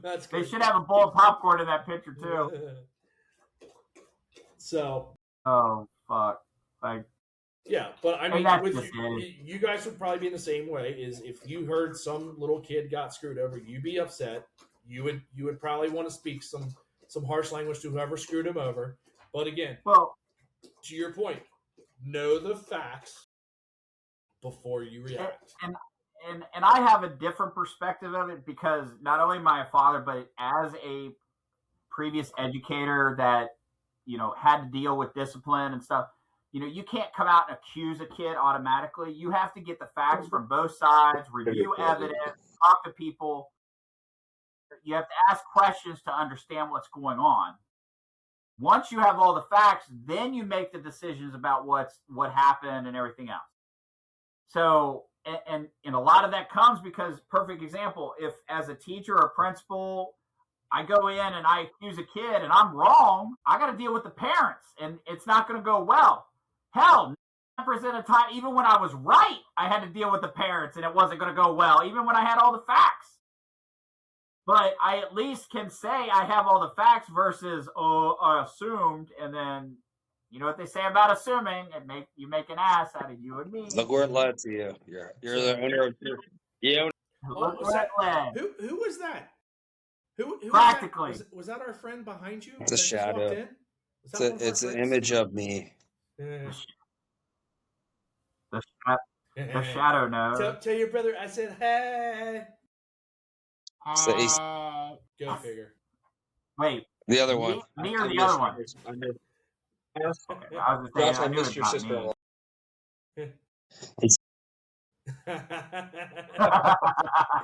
That's great. They should have a bowl of popcorn in that picture too. So. Oh fuck! Like. Yeah, but I mean, with you guys would probably be in the same way. Is if you heard some little kid got screwed over, you'd be upset. You would probably want to speak some harsh language to whoever screwed him over. But again, well, to your point, know the facts before you react. And I have a different perspective of it because not only my father, but as a previous educator that had to deal with discipline and stuff. You can't come out and accuse a kid automatically. You have to get the facts from both sides, review evidence, talk to people. You have to ask questions to understand what's going on. Once you have all the facts, then you make the decisions about what happened and everything else. So, and a lot of that comes because, perfect example, if as a teacher or principal, I go in and I accuse a kid and I'm wrong, I got to deal with the parents and it's not going to go well. Hell, 9% of the time, even when I was right, I had to deal with the parents and it wasn't going to go well, even when I had all the facts. But I at least can say I have all the facts versus assumed. And then, you know what they say about assuming? You make an ass out of you and me. Look where it led to you. You're the owner of you. Look where it led. Who was that? Who practically was that our friend behind you? It's a shadow. It's an image of me. The shadow knows. Tell your brother I said hey. So Go figure. Wait. The other one. Me or the other one? Josh, I missed your sister-in-law.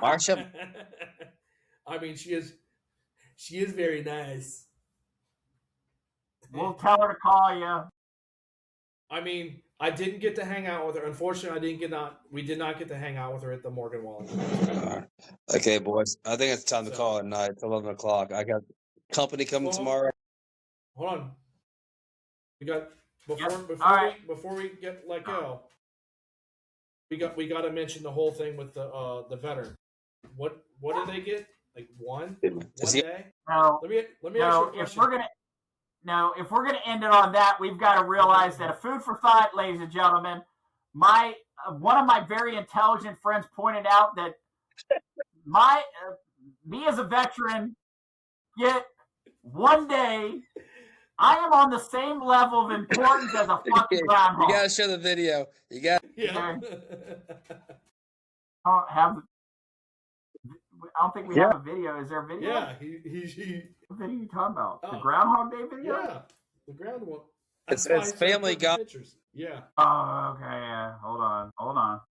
Marsha. I mean, she is very nice. We'll tell her to call you. I mean, I didn't get to hang out with her. Unfortunately, we did not get to hang out with her at the Morgan Wallen. Okay, boys. I think it's time to call it night. It's 11 o'clock. I got company coming tomorrow. Hold on. We got before we get let go. We got to mention the whole thing with the veteran. What did they get? Like one day? No. Let me ask you a question. If we're gonna end it on that, we've got to realize that a food for thought, ladies and gentlemen. One of my very intelligent friends pointed out that me as a veteran get one day. I am on the same level of importance as a fucking groundhog. You gotta show the video. You got. Yeah. I don't think we have a video. Is there a video? Yeah, What video are you talking about? The Groundhog Day video? Yeah, the ground one. It's Family Guy. Yeah. Oh, okay. Yeah. Hold on.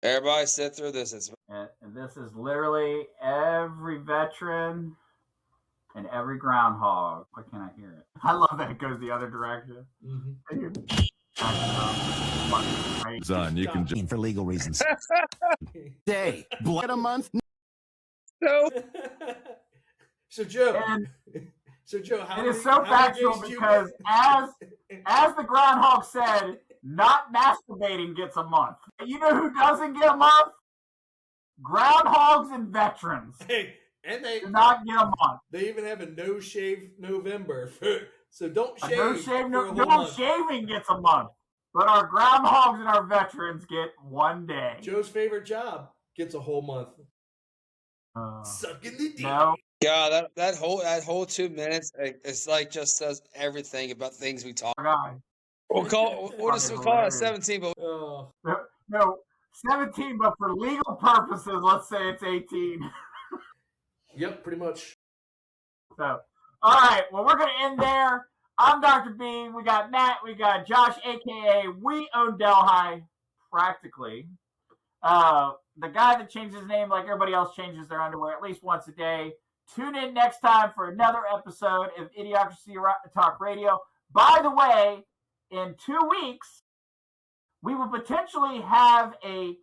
Everybody sit through this. And this is literally every veteran and every groundhog. Why can't I hear it? I love that it goes the other direction. Mm-hmm. Son, you can just for legal reasons. Day, blood a month. No. So Joe, it is so factual because as the groundhog said, not masturbating gets a month. You know who doesn't get a month? Groundhogs and veterans. Hey, and they do not get a month. They even have a no shave November. So don't shave. No shaving gets a month. But our groundhogs and our veterans get one day. Joe's favorite job gets a whole month. Sucking the dick. No. God, that whole 2 minutes, it's like just says everything about things we talk about. We'll call it 17, but no, 17, but for legal purposes, let's say it's 18. Yep, pretty much. So, all right, well, we're going to end there. I'm Dr. B. We got Matt. We got Josh, a.k.a. We Own Delhi, practically. The guy that changes his name like everybody else changes their underwear at least once a day. Tune in next time for another episode of Idiocracy Talk Radio. By the way, in 2 weeks, we will potentially have a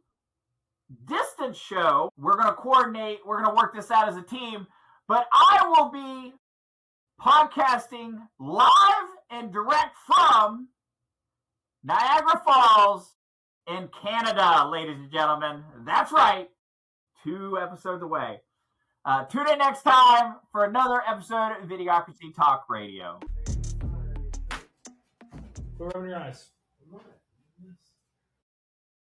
distance show. We're going to coordinate. We're going to work this out as a team. But I will be podcasting live and direct from Niagara Falls in Canada, ladies and gentlemen. That's right. 2 episodes away. Tune in next time for another episode of Videocracy Talk Radio. Go open your eyes.